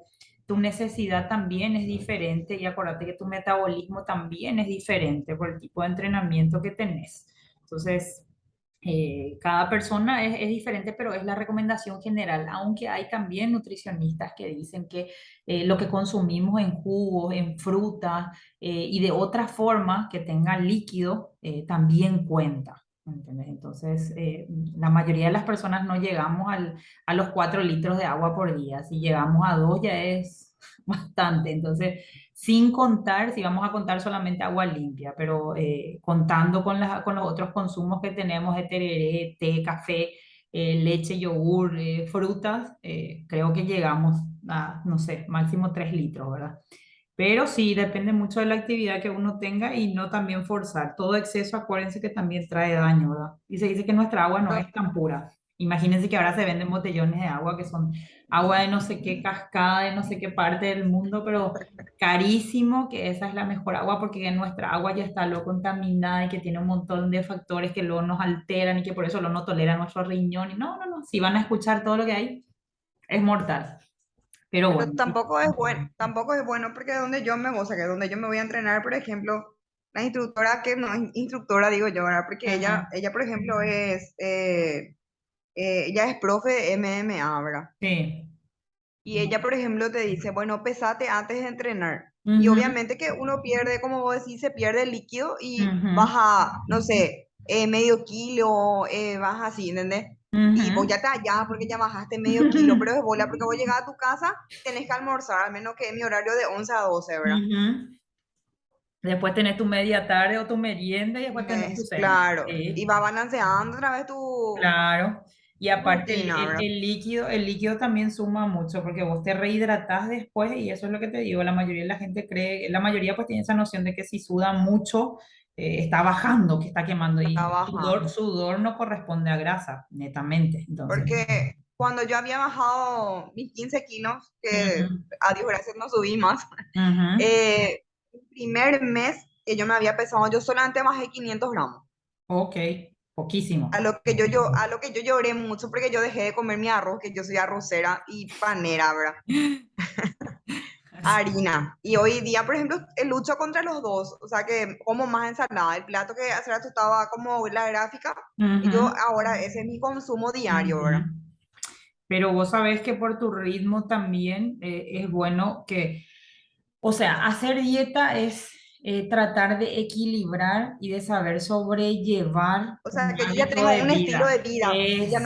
necesidad también es diferente y acuérdate que tu metabolismo también es diferente por el tipo de entrenamiento que tenés. Entonces, cada persona es diferente, pero es la recomendación general, aunque hay también nutricionistas que dicen que lo que consumimos en jugos, en frutas y de otra forma que tenga líquido también cuenta. ¿Entendés? Entonces, la mayoría de las personas no llegamos a los 4 litros de agua por día. Si llegamos a 2 ya es bastante. Entonces, sin contar, si vamos a contar solamente agua limpia, pero contando con los otros consumos que tenemos de tereré, té, café, leche, yogur, frutas, creo que llegamos a, no sé, máximo 3 litros, ¿verdad? Pero sí, depende mucho de la actividad que uno tenga y no también forzar. Todo exceso, acuérdense que también trae daño, ¿verdad? Y se dice que nuestra agua no es tan pura. Imagínense que ahora se venden botellones de agua que son agua de no sé qué cascada, de no sé qué parte del mundo, pero carísimo, que esa es la mejor agua porque nuestra agua ya está lo contaminada y que tiene un montón de factores que luego nos alteran y que por eso lo no tolera nuestro riñón. Y no, no, no, si van a escuchar todo lo que hay, es mortal. Pero Pero bueno, sí. tampoco es bueno porque o sea, que donde yo me voy a entrenar, por ejemplo, la instructora que no es instructora, digo yo, ¿verdad? Porque ella, Ujú, ella por ejemplo, ella es profe de MMA, ¿verdad? sí. Y ella, por ejemplo, te dice, bueno, pesate antes de entrenar. Y Ujú, obviamente que uno pierde, como vos decís, se pierde el líquido y ujú, baja, no sé, medio kilo, baja así, ¿entendés? Y vos ujú. ya te hallás porque ya bajaste medio kilo, pero es bola, porque vos llegás a tu casa, tenés que almorzar, al menos que es mi horario de 11 a 12, ¿verdad? Ujú. Después tenés tu media tarde o tu merienda y después tenés tu cena. Claro, y Sí, va balanceando otra vez tu, claro. Y tu aparte rutina, ¿verdad? el líquido también suma mucho porque vos te rehidratás después y eso es lo que te digo, la mayoría de la gente cree, la mayoría pues tiene esa noción de que si suda mucho está bajando, que está quemando Está y bajando. sudor no corresponde a grasa, netamente. Entonces, Porque cuando yo había bajado mis 15 kilos, que ujú, a Dios gracias no subí más, ujú, el primer mes que yo me había pesado, yo solamente bajé 500 gramos. Ok, A poquísimo. lo que a lo que yo lloré mucho porque yo dejé de comer mi arroz, que yo soy arrocera y panera, ¿verdad? Harina. Y hoy día, por ejemplo, lucho contra los dos. O sea, que como más ensalada. El plato que hace rato estaba como la gráfica, y yo Ujú, ahora ese es mi consumo diario, ¿verdad? ujú. Pero vos sabés que por tu ritmo también es bueno que, o sea, hacer dieta es tratar de equilibrar y de saber sobrellevar O un sea, que yo ya hábito tengo de un estilo de vida. vida. Es, Yo ya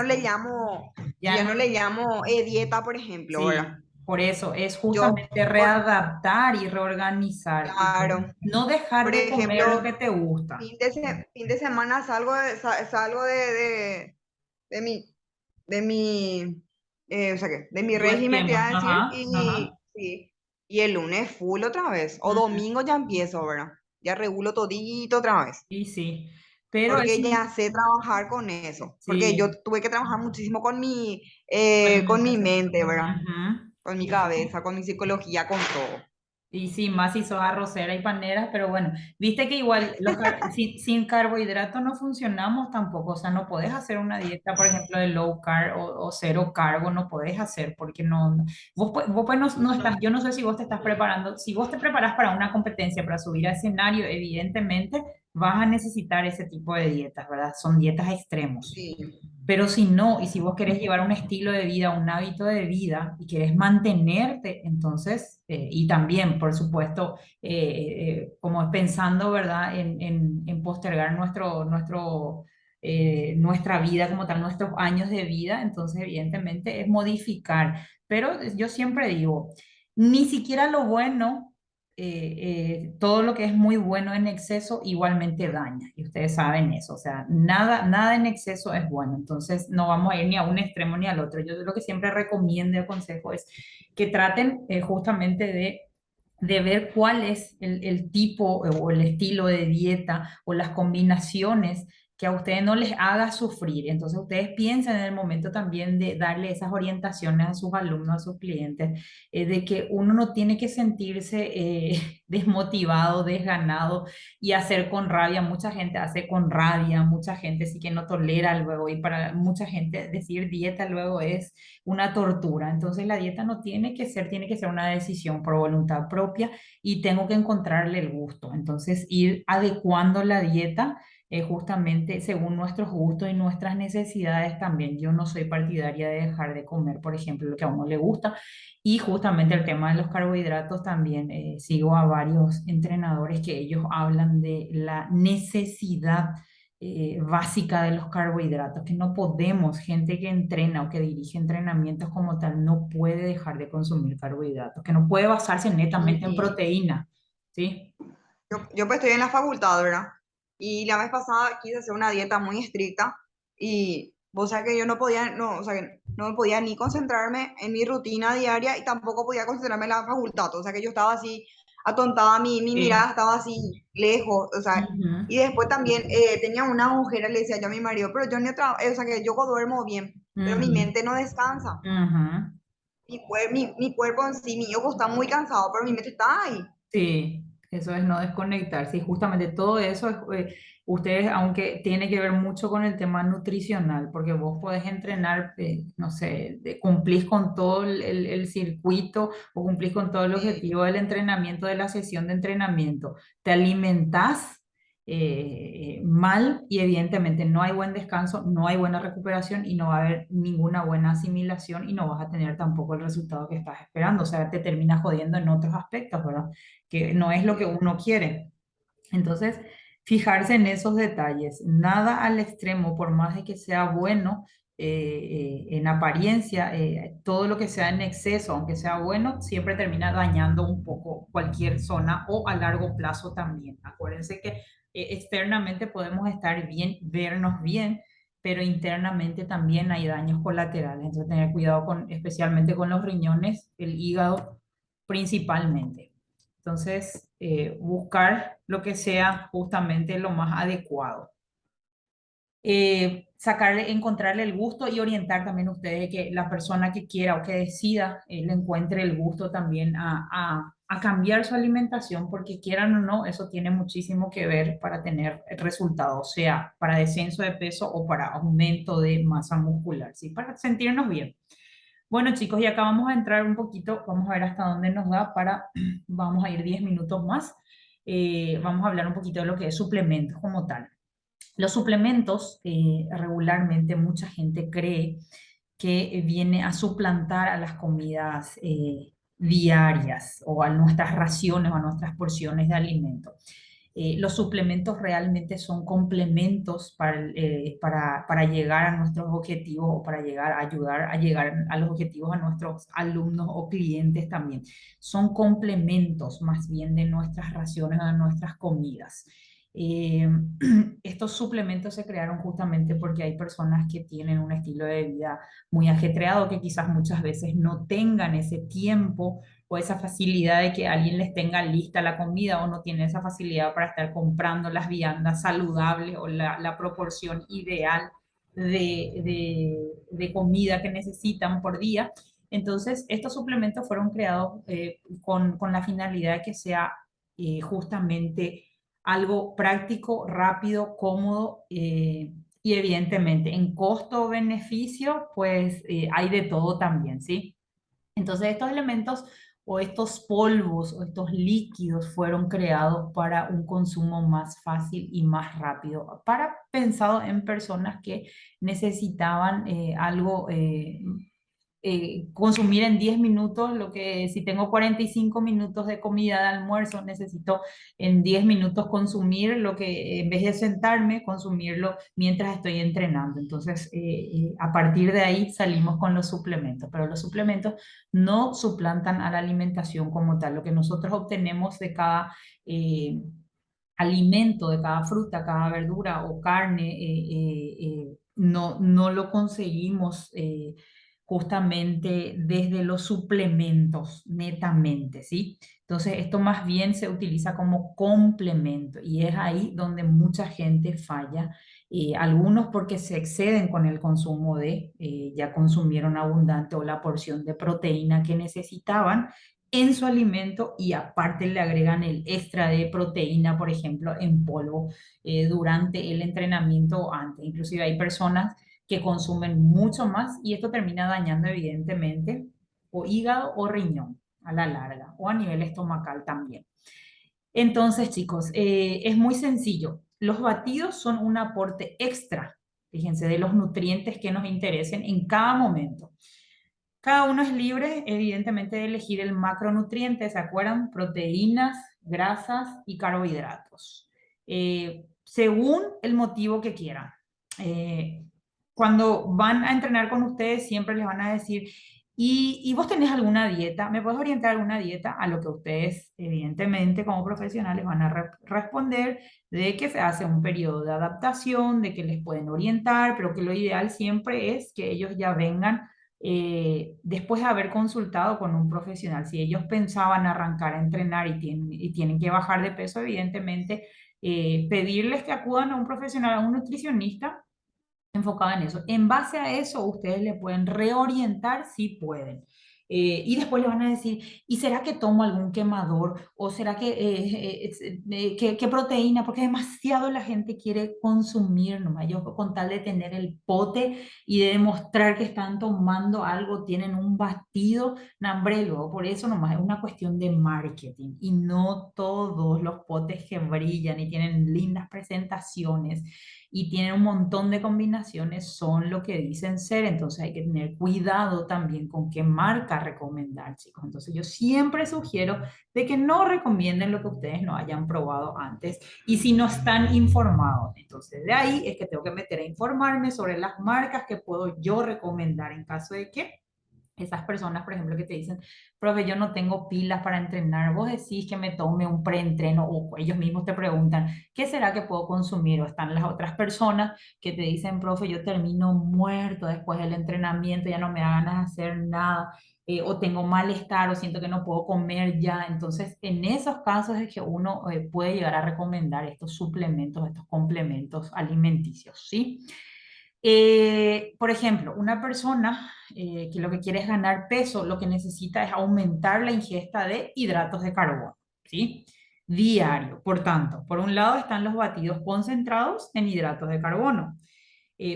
ya no, no le llamo dieta, por ejemplo, ¿verdad? sí, por eso es Yo, justamente por, readaptar y reorganizar y claro, no dejar por de comer lo ejemplo, que te gusta. fin de semana salgo de mi, de mi, o sea, de mi Tu régimen, te iba esquema, a decir, ajá, y, ajá. sí, y el lunes full otra vez, o domingo ya empiezo, ¿verdad? Ya regulo todito otra vez, Y sí, pero es, porque ya sé trabajar con eso, porque yo sí, tuve que trabajar muchísimo tu con mi alimentación. mente, ¿verdad? Ujú. Con mi Y sí. cabeza, con mi psicología, con todo. Y sí, más si sos arrocera y panera, pero bueno, viste que igual sin carbohidratos no funcionamos tampoco, o sea, no podés hacer una dieta, por ejemplo, de low carb o cero carbo, no podés hacer, porque vos pues no estás, yo no sé si vos te estás preparando, si vos te preparas para una competencia, para subir a escenario, evidentemente vas a necesitar ese tipo de dietas, ¿verdad? Son dietas extremos. Sí, Pero si no, y si vos querés llevar un estilo de vida, un hábito de vida y querés mantenerte, entonces, y también, por supuesto, como pensando, ¿verdad?, en postergar nuestra vida como tal, nuestros años de vida, entonces, evidentemente, es modificar. Pero yo siempre digo, ni siquiera lo bueno todo lo que es muy bueno en exceso igualmente daña, y ustedes saben eso, o sea, nada en exceso es bueno, entonces no vamos a ir ni a un extremo ni al otro. Yo lo que siempre recomiendo y aconsejo es que traten justamente de ver cuál es el tipo o el estilo de dieta o las combinaciones que a ustedes no les haga sufrir. Entonces ustedes piensen en el momento también de darle esas orientaciones a sus alumnos, a sus clientes, de que uno no tiene que sentirse desmotivado, desganado y hacer con rabia. Mucha gente hace con rabia, mucha gente sí que no tolera luego y para mucha gente decir dieta luego es una tortura. Entonces la dieta no tiene que ser una decisión por voluntad propia y tengo que encontrarle el gusto. Entonces ir adecuando la dieta justamente según nuestros gustos y nuestras necesidades también. Yo no soy partidaria de dejar de comer, por ejemplo, lo que a uno le gusta. Y justamente el tema de los carbohidratos también, sigo a varios entrenadores que ellos hablan de la necesidad básica de los carbohidratos, que no podemos, gente que entrena o que dirige entrenamientos como tal, no puede dejar de consumir carbohidratos, que no puede basarse netamente en y proteína, ¿sí? yo pues estoy en la facultad, ¿verdad? Y la vez pasada quise hacer una dieta muy estricta y vos sabés que yo no podía, no, o sea, que no podía ni concentrarme en mi rutina diaria y tampoco podía concentrarme en la facultad. O sea, que yo estaba así atontada, mi mirada Sí. estaba así lejos, o sea, Ujú, y después también tenía una agujera, le decía yo a mi marido, pero yo ni otra, o sea, que yo duermo bien, pero mi ujú, mente no descansa. ujú. Mi cuerpo en sí, mi ojo está muy cansado, pero mi mente está ahí. Sí, eso es no desconectarse. Y justamente todo eso, ustedes, aunque tiene que ver mucho con el tema nutricional, porque vos podés entrenar, no sé, cumplís con todo el circuito o cumplís con todo el Sí, objetivo del entrenamiento, de la sesión de entrenamiento. Te alimentás mal y evidentemente no hay buen descanso, no hay buena recuperación y no va a haber ninguna buena asimilación y no vas a tener tampoco el resultado que estás esperando. O sea, te terminas jodiendo en otros aspectos, ¿verdad? Que no es lo que sí. uno quiere. Entonces, fijarse en esos detalles, nada al extremo, por más de que sea bueno en apariencia, todo lo que sea en exceso, aunque sea bueno, siempre termina dañando un poco cualquier zona o a largo plazo también. Acuérdense que externamente podemos estar bien, vernos bien, pero internamente también hay daños colaterales. Entonces, tener cuidado especialmente con los riñones, el hígado principalmente. Entonces, buscar lo que sea justamente lo más adecuado. Encontrarle el gusto y orientar también ustedes que la persona que quiera o que decida, le encuentre el gusto también a cambiar su alimentación, porque quieran o no, eso tiene muchísimo que ver para tener resultados, sea para descenso de peso o para aumento de masa muscular, ¿sí? Para sentirnos bien. Bueno, chicos, y acá vamos a entrar un poquito, vamos a ver hasta dónde nos da vamos a ir 10 minutos más. Vamos a hablar un poquito de lo que es suplementos como tal. Los suplementos, regularmente mucha gente cree que viene a suplantar a las comidas diarias o a nuestras raciones o a nuestras porciones de alimento. Los suplementos realmente son complementos para llegar a nuestros objetivos o para ayudar a llegar a los objetivos a nuestros alumnos o clientes también. Son complementos más bien de nuestras raciones o de nuestras comidas. Eh, Estos suplementos se crearon justamente porque hay personas que tienen un estilo de vida muy ajetreado, que quizás muchas veces no tengan ese tiempo o esa facilidad de que alguien les tenga lista la comida, o no tienen esa facilidad para estar comprando las viandas saludables o la proporción ideal de comida que necesitan por día. Entonces, estos suplementos fueron creados con la finalidad de que sea justamente algo práctico, rápido, cómodo, y evidentemente en costo-beneficio, pues hay de todo también, ¿sí? Entonces estos elementos o estos polvos o estos líquidos fueron creados para un consumo más fácil y más rápido, pensado en personas que necesitaban algo, consumir en 10 minutos, lo que si tengo 45 minutos de comida de almuerzo, necesito en 10 minutos consumir lo que en vez de sentarme, consumirlo mientras estoy entrenando. Entonces, a partir de ahí salimos con los suplementos, pero los suplementos no suplantan a la alimentación como tal. Lo que nosotros obtenemos de cada alimento, de cada fruta, cada verdura o carne, no lo conseguimos justamente desde los suplementos netamente, ¿sí? Entonces, esto más bien se utiliza como complemento y es ahí donde mucha gente falla. Algunos porque se exceden con el consumo ya consumieron abundante o la porción de proteína que necesitaban en su alimento y aparte le agregan el extra de proteína, por ejemplo, en polvo durante el entrenamiento o antes. Inclusive hay personas que consumen mucho más y esto termina dañando evidentemente o hígado o riñón a la larga o a nivel estomacal también. Entonces, chicos, es muy sencillo. Los batidos son un aporte extra, fíjense, de los nutrientes que nos interesen en cada momento. Cada uno es libre, evidentemente, de elegir el macronutriente, ¿se acuerdan? Proteínas, grasas y carbohidratos, según el motivo que quieran. Eh, Cuando van a entrenar con ustedes, siempre les van a decir, ¿y vos tenés alguna dieta? ¿Me puedes orientar alguna dieta? A lo que ustedes, evidentemente, como profesionales, van a responder de que se hace un periodo de adaptación, de que les pueden orientar, pero que lo ideal siempre es que ellos ya vengan después de haber consultado con un profesional. Si ellos pensaban arrancar a entrenar y tienen que bajar de peso, evidentemente, pedirles que acudan a un profesional, a un nutricionista enfocado en eso. En base a eso, ustedes le pueden reorientar si pueden. Y después le van a decir, ¿y será que tomo algún quemador? ¿O será que, qué proteína? Porque demasiado la gente quiere consumir, nomás. Yo con tal de tener el pote y de demostrar que están tomando algo, tienen un batido, hambre luego. Por eso nomás es una cuestión de marketing. Y no todos los potes que brillan y tienen lindas presentaciones y tienen un montón de combinaciones, son lo que dicen ser. Entonces hay que tener cuidado también con qué marca recomendar, chicos. Entonces yo siempre sugiero de que no recomienden lo que ustedes no hayan probado antes y si no están informados. Entonces de ahí es que tengo que meter a informarme sobre las marcas que puedo yo recomendar en caso de que esas personas, por ejemplo, que te dicen, profe, yo no tengo pilas para entrenar, vos decís que me tome un preentreno, o ellos mismos te preguntan, ¿qué será que puedo consumir? O están las otras personas que te dicen, profe, yo termino muerto después del entrenamiento, ya no me da ganas de hacer nada, o tengo malestar, o siento que no puedo comer ya. Entonces, en esos casos es que uno puede llegar a recomendar estos suplementos, estos complementos alimenticios, ¿sí? Por ejemplo, una persona que lo que quiere es ganar peso, lo que necesita es aumentar la ingesta de hidratos de carbono, ¿sí? Diario. Por tanto, por un lado están los batidos concentrados en hidratos de carbono.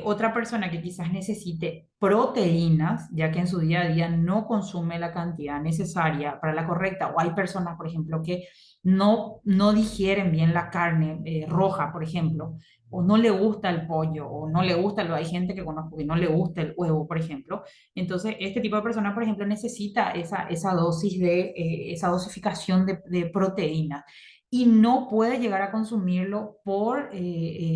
Otra persona que quizás necesite proteínas, ya que en su día a día no consume la cantidad necesaria para la correcta, o hay personas, por ejemplo, que no digieren bien la carne roja, por ejemplo, o no le gusta el pollo, o no le gusta, hay gente que conozco que no le gusta el huevo, por ejemplo. Entonces, este tipo de persona, por ejemplo, necesita esa dosis esa dosificación de proteína y no puede llegar a consumirlo por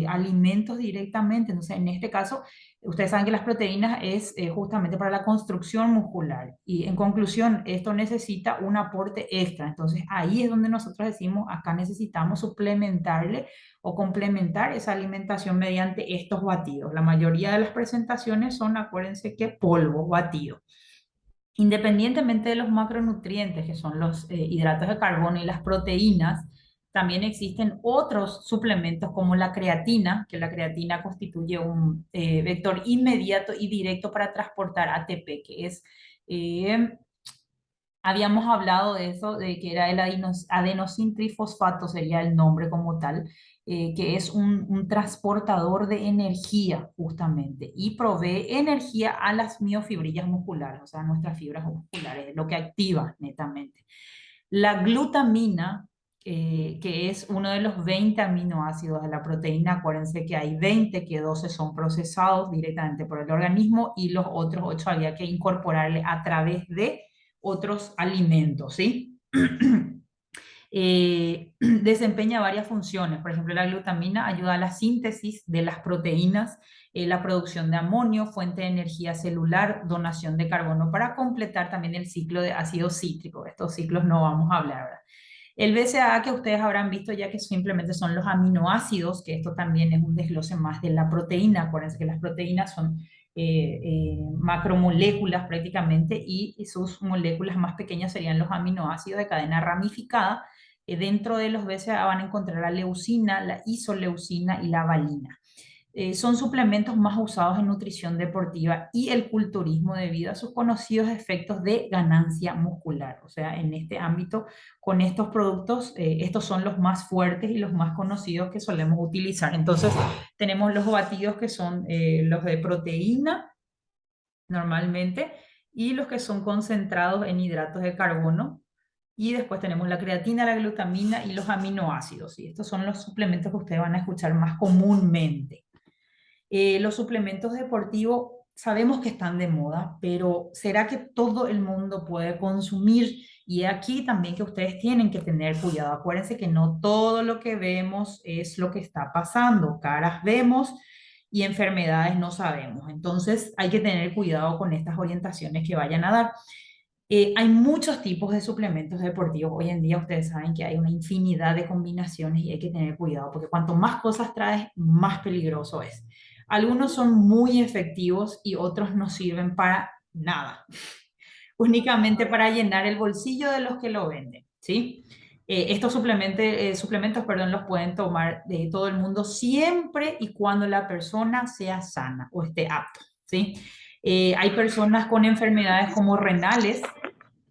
alimentos directamente. Entonces, en este caso, ustedes saben que las proteínas es justamente para la construcción muscular y en conclusión, esto necesita un aporte extra. Entonces, ahí es donde nosotros decimos, acá necesitamos suplementarle o complementar esa alimentación mediante estos batidos. La mayoría de las presentaciones son, acuérdense que polvo batido. Independientemente de los macronutrientes, que son los hidratos de carbono y las proteínas, también existen otros suplementos como la creatina, que la creatina constituye un vector inmediato y directo para transportar ATP, que es, eh, habíamos hablado de eso, de que era el adenosín trifosfato, sería el nombre como tal, que es un transportador de energía justamente y provee energía a las miofibrillas musculares, o sea, nuestras fibras musculares, lo que activa netamente. La glutamina, que es uno de los 20 aminoácidos de la proteína, acuérdense que hay 20, que 12 son procesados directamente por el organismo y los otros 8 había que incorporarle a través de otros alimentos, ¿sí? Desempeña varias funciones. Por ejemplo, la glutamina ayuda a la síntesis de las proteínas, la producción de amonio, fuente de energía celular, donación de carbono para completar también el ciclo de ácido cítrico. Estos ciclos no vamos a hablar ahora. El BCAA que ustedes habrán visto ya que simplemente son los aminoácidos, que esto también es un desglose más de la proteína. Acuérdense que las proteínas son macromoléculas prácticamente y sus moléculas más pequeñas serían los aminoácidos de cadena ramificada. Dentro de los BCAA van a encontrar la leucina, la isoleucina y la valina. Son suplementos más usados en nutrición deportiva y el culturismo debido a sus conocidos efectos de ganancia muscular. O sea, en este ámbito, con estos productos, estos son los más fuertes y los más conocidos que solemos utilizar. Entonces, tenemos los batidos que son los de proteína normalmente y los que son concentrados en hidratos de carbono. Y después tenemos la creatina, la glutamina y los aminoácidos. Y estos son los suplementos que ustedes van a escuchar más comúnmente. Los suplementos deportivos sabemos que están de moda, pero ¿será que todo el mundo puede consumir? Y aquí también que ustedes tienen que tener cuidado. Acuérdense que no todo lo que vemos es lo que está pasando. Caras vemos y enfermedades no sabemos. Entonces hay que tener cuidado con estas orientaciones que vayan a dar. Hay muchos tipos de suplementos deportivos. Hoy en día ustedes saben que hay una infinidad de combinaciones y hay que tener cuidado porque cuanto más cosas traes, más peligroso es. Algunos son muy efectivos y otros no sirven para nada, únicamente para llenar el bolsillo de los que lo venden, ¿sí? Estos suplementos, perdón, los pueden tomar de todo el mundo siempre y cuando la persona sea sana o esté apto, ¿sí? Hay personas con enfermedades como renales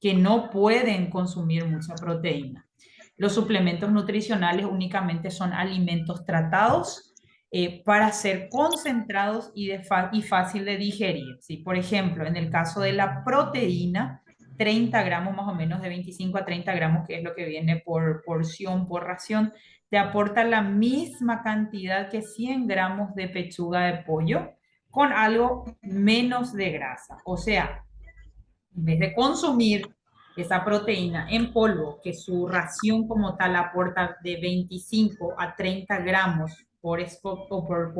que no pueden consumir mucha proteína. Los suplementos nutricionales únicamente son alimentos tratados para ser concentrados y fácil de digerir. ¿Sí? Por ejemplo, en el caso de la proteína, 30 gramos más o menos, de 25 a 30 gramos, que es lo que viene por porción, por ración, te aporta la misma cantidad que 100 gramos de pechuga de pollo con algo menos de grasa. O sea, en vez de consumir esa proteína en polvo, que su ración como tal aporta de 25 a 30 gramos por, o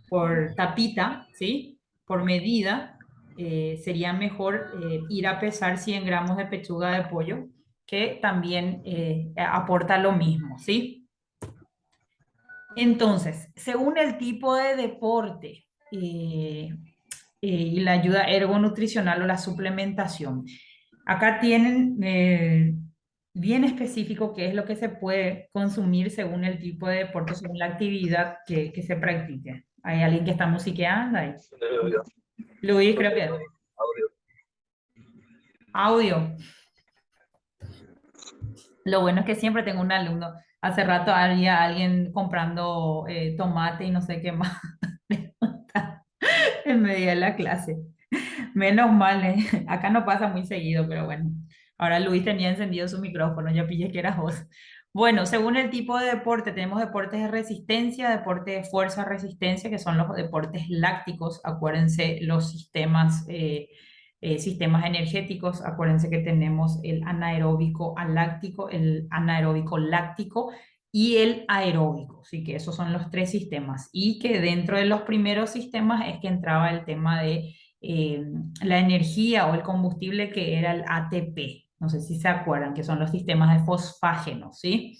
por tapita, ¿sí? Por medida, sería mejor ir a pesar 100 gramos de pechuga de pollo, que también aporta lo mismo, ¿sí? Entonces, según el tipo de deporte y la ayuda ergonutricional o la suplementación, acá tienen bien específico qué es lo que se puede consumir según el tipo de deporte, según la actividad que se practique. ¿Hay alguien que está musiqueando ahí? Luis, creo que audio. Lo bueno es que siempre tengo un alumno. Hace rato había alguien comprando tomate y no sé qué más en medio de la clase. Menos mal, ¿eh? Acá no pasa muy seguido, pero bueno. Ahora Luis tenía encendido su micrófono, ya pillé que era vos. Bueno, según el tipo de deporte, tenemos deportes de resistencia, deportes de fuerza-resistencia, que son los deportes lácticos. Acuérdense los sistemas energéticos. Acuérdense que tenemos el anaeróbico aláctico, el anaeróbico láctico y el aeróbico. Así que esos son los tres sistemas. Y que dentro de los primeros sistemas es que entraba el tema de eh, la energía o el combustible que era el ATP. No sé si se acuerdan, que son los sistemas de fosfágenos, ¿sí?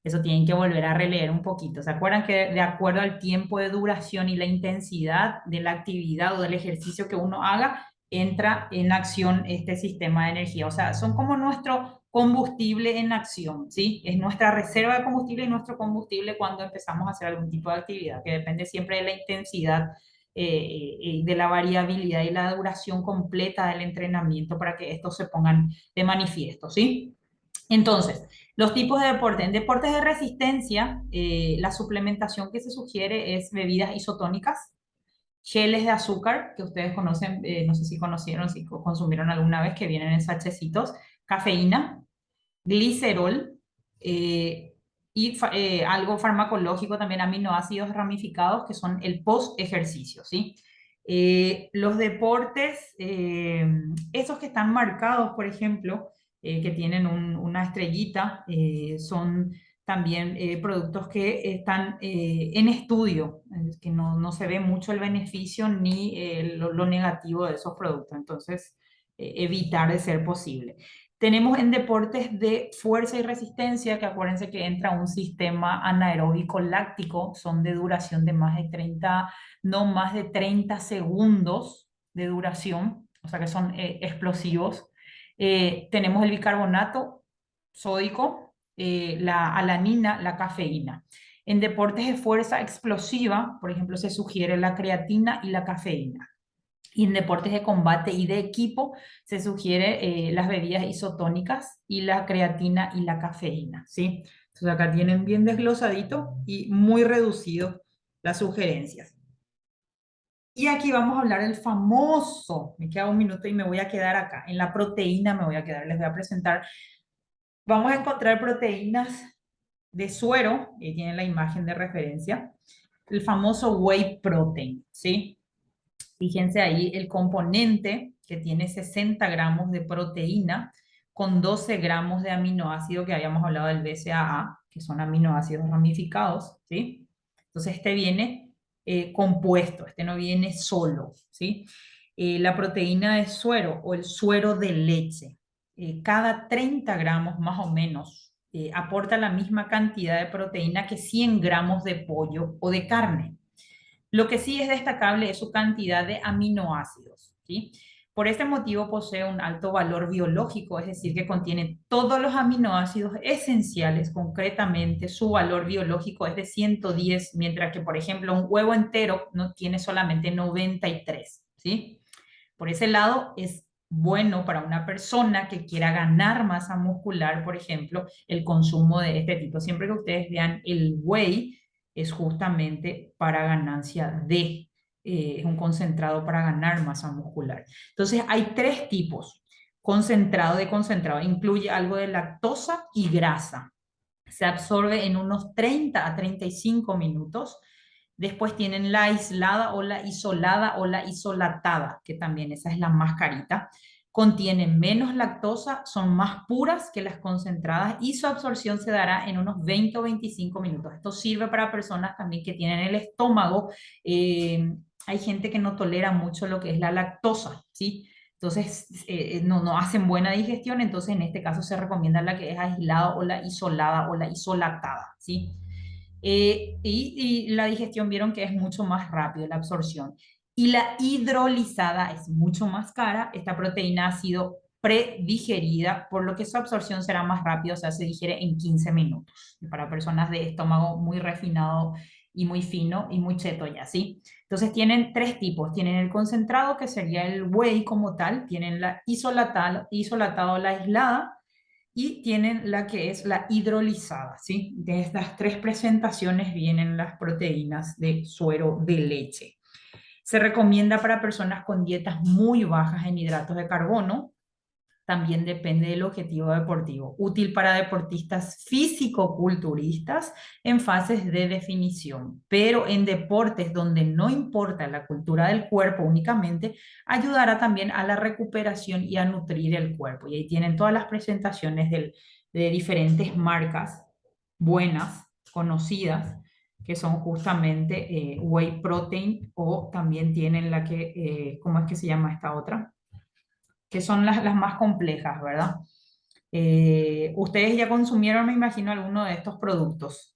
Eso tienen que volver a releer un poquito. ¿Se acuerdan que de acuerdo al tiempo de duración y la intensidad de la actividad o del ejercicio que uno haga, entra en acción este sistema de energía? O sea, son como nuestro combustible en acción, ¿sí? Es nuestra reserva de combustible y nuestro combustible cuando empezamos a hacer algún tipo de actividad, que depende siempre de la intensidad, de la variabilidad y la duración completa del entrenamiento para que estos se pongan de manifiesto, ¿sí? Entonces, los tipos de deporte. En deportes de resistencia, la suplementación que se sugiere es bebidas isotónicas, geles de azúcar, que ustedes conocen, no sé si conocieron, si consumieron alguna vez, que vienen en sachecitos, cafeína, glicerol, eh, y algo farmacológico también, aminoácidos ramificados, que son el post-ejercicio, ¿sí? Los deportes, esos que están marcados, por ejemplo, que tienen una estrellita, son también productos que están en estudio, que no se ve mucho el beneficio ni lo negativo de esos productos. Entonces, evitar de ser posible. Tenemos en deportes de fuerza y resistencia, que acuérdense que entra un sistema anaeróbico láctico, son de duración de más de 30, no más de 30 segundos de duración, o sea que son explosivos. Tenemos el bicarbonato sódico, la alanina, la cafeína. En deportes de fuerza explosiva, por ejemplo, se sugiere la creatina y la cafeína. Y en deportes de combate y de equipo se sugiere las bebidas isotónicas y la creatina y la cafeína, ¿sí? Entonces acá tienen bien desglosadito y muy reducido las sugerencias. Y aquí vamos a hablar del famoso, me queda un minuto y me voy a quedar acá, en la proteína me voy a quedar, les voy a presentar. Vamos a encontrar proteínas de suero, que tienen la imagen de referencia, el famoso whey protein, ¿sí? Fíjense ahí el componente que tiene 60 gramos de proteína con 12 gramos de aminoácido que habíamos hablado del BCAA, que son aminoácidos ramificados, ¿sí? Entonces este viene compuesto, este no viene solo, ¿sí? La proteína de suero o el suero de leche, cada 30 gramos más o menos aporta la misma cantidad de proteína que 100 gramos de pollo o de carne. Lo que sí es destacable es su cantidad de aminoácidos, ¿sí? Por este motivo posee un alto valor biológico, es decir, que contiene todos los aminoácidos esenciales. Concretamente, su valor biológico es de 110, mientras que, por ejemplo, un huevo entero no tiene solamente 93, ¿sí? Por ese lado, es bueno para una persona que quiera ganar masa muscular, por ejemplo, el consumo de este tipo. Siempre que ustedes vean el whey, es justamente para ganancia es un concentrado para ganar masa muscular. Entonces, hay tres tipos. Concentrado de concentrado, incluye algo de lactosa y grasa. Se absorbe en unos 30 a 35 minutos. Después tienen la aislada o la isolada o la isolatada, que también esa es la más carita. Contienen menos lactosa, son más puras que las concentradas y su absorción se dará en unos 20 o 25 minutos. Esto sirve para personas también que tienen el estómago. Hay gente que no tolera mucho lo que es la lactosa, ¿sí? Entonces, no hacen buena digestión, entonces en este caso se recomienda la que es aislada o la isolada o la isolatada, ¿sí? Y la digestión vieron que es mucho más rápido, la absorción. Y la hidrolizada es mucho más cara. Esta proteína ha sido predigerida, por lo que su absorción será más rápida, o sea, se digiere en 15 minutos. Y para personas de estómago muy refinado y muy fino y muy cheto ya, ¿sí? Entonces tienen tres tipos. Tienen el concentrado, que sería el whey como tal, tienen la isolatado, la aislada, y tienen la que es la hidrolizada, ¿sí? De estas tres presentaciones vienen las proteínas de suero de leche. Se recomienda para personas con dietas muy bajas en hidratos de carbono. También depende del objetivo deportivo. Útil para deportistas físico-culturistas en fases de definición, pero en deportes donde no importa la cultura del cuerpo únicamente, ayudará también a la recuperación y a nutrir el cuerpo. Y ahí tienen todas las presentaciones de diferentes marcas buenas, conocidas, que son justamente whey protein, o también tienen la que, ¿cómo es que se llama esta otra? Que son las más complejas, ¿verdad? Ustedes ya consumieron, me imagino, alguno de estos productos.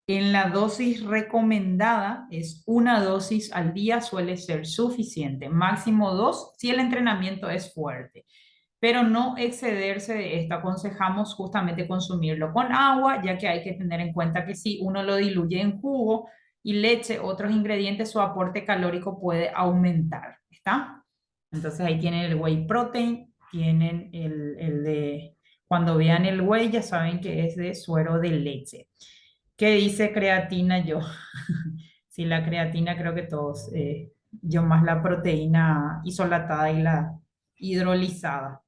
En la dosis recomendada es una dosis al día, suele ser suficiente, máximo dos si el entrenamiento es fuerte, pero no excederse de esto. Aconsejamos justamente consumirlo con agua, ya que hay que tener en cuenta que si uno lo diluye en jugo y leche, otros ingredientes, su aporte calórico puede aumentar, ¿está? Entonces ahí tienen el whey protein, tienen el de, cuando vean el whey ya saben que es de suero de leche. ¿Qué dice creatina yo? Sí, la creatina creo que todos, yo más la proteína isolatada y la hidrolizada.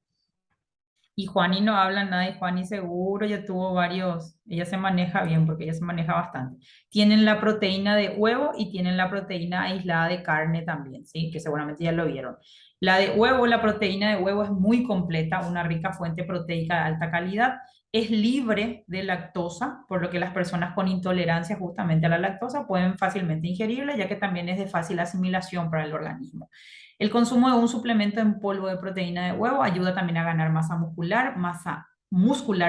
Y Juani no habla nada, y Juani seguro ya tuvo varios, ella se maneja bien porque ella se maneja bastante. Tienen la proteína de huevo y tienen la proteína aislada de carne también, ¿sí? Que seguramente ya lo vieron. La de huevo, la proteína de huevo es muy completa, una rica fuente proteica de alta calidad, es libre de lactosa, por lo que las personas con intolerancia justamente a la lactosa pueden fácilmente ingerirla, ya que también es de fácil asimilación para el organismo. El consumo de un suplemento en polvo de proteína de huevo ayuda también a ganar masa muscular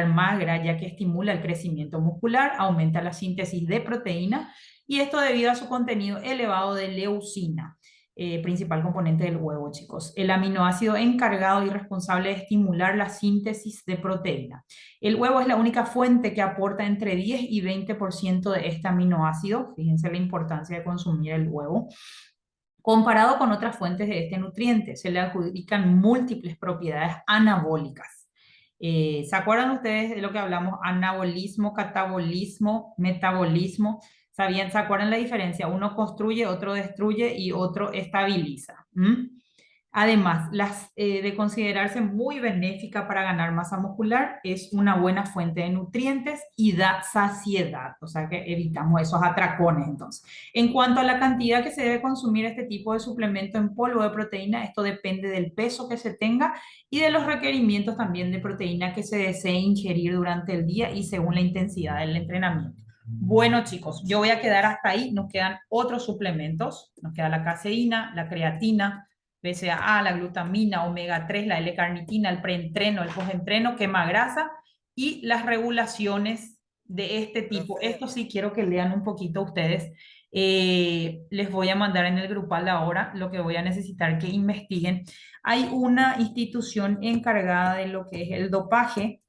magra, ya que estimula el crecimiento muscular, aumenta la síntesis de proteína, y esto debido a su contenido elevado de leucina, principal componente del huevo, chicos. El aminoácido encargado y responsable de estimular la síntesis de proteína. El huevo es la única fuente que aporta entre 10 y 20% de este aminoácido. Fíjense la importancia de consumir el huevo. Comparado con otras fuentes de este nutriente, se le adjudican múltiples propiedades anabólicas. ¿Se acuerdan ustedes de lo que hablamos? Anabolismo, catabolismo, metabolismo. ¿Se acuerdan la diferencia? Uno construye, otro destruye y otro estabiliza. Además, de considerarse muy benéfica para ganar masa muscular, es una buena fuente de nutrientes y da saciedad, o sea que evitamos esos atracones entonces. En cuanto a la cantidad que se debe consumir este tipo de suplemento en polvo de proteína, esto depende del peso que se tenga y de los requerimientos también de proteína que se desee ingerir durante el día y según la intensidad del entrenamiento. Bueno, chicos, yo voy a quedar hasta ahí. Nos quedan otros suplementos. Nos queda la caseína, la creatina, BCAA, la glutamina, omega 3, la L-carnitina, el preentreno, el postentreno, quema grasa y las regulaciones de este tipo. Esto sí quiero que lean un poquito ustedes. Les voy a mandar en el grupal ahora lo que voy a necesitar que investiguen. Hay una institución encargada de lo que es el dopaje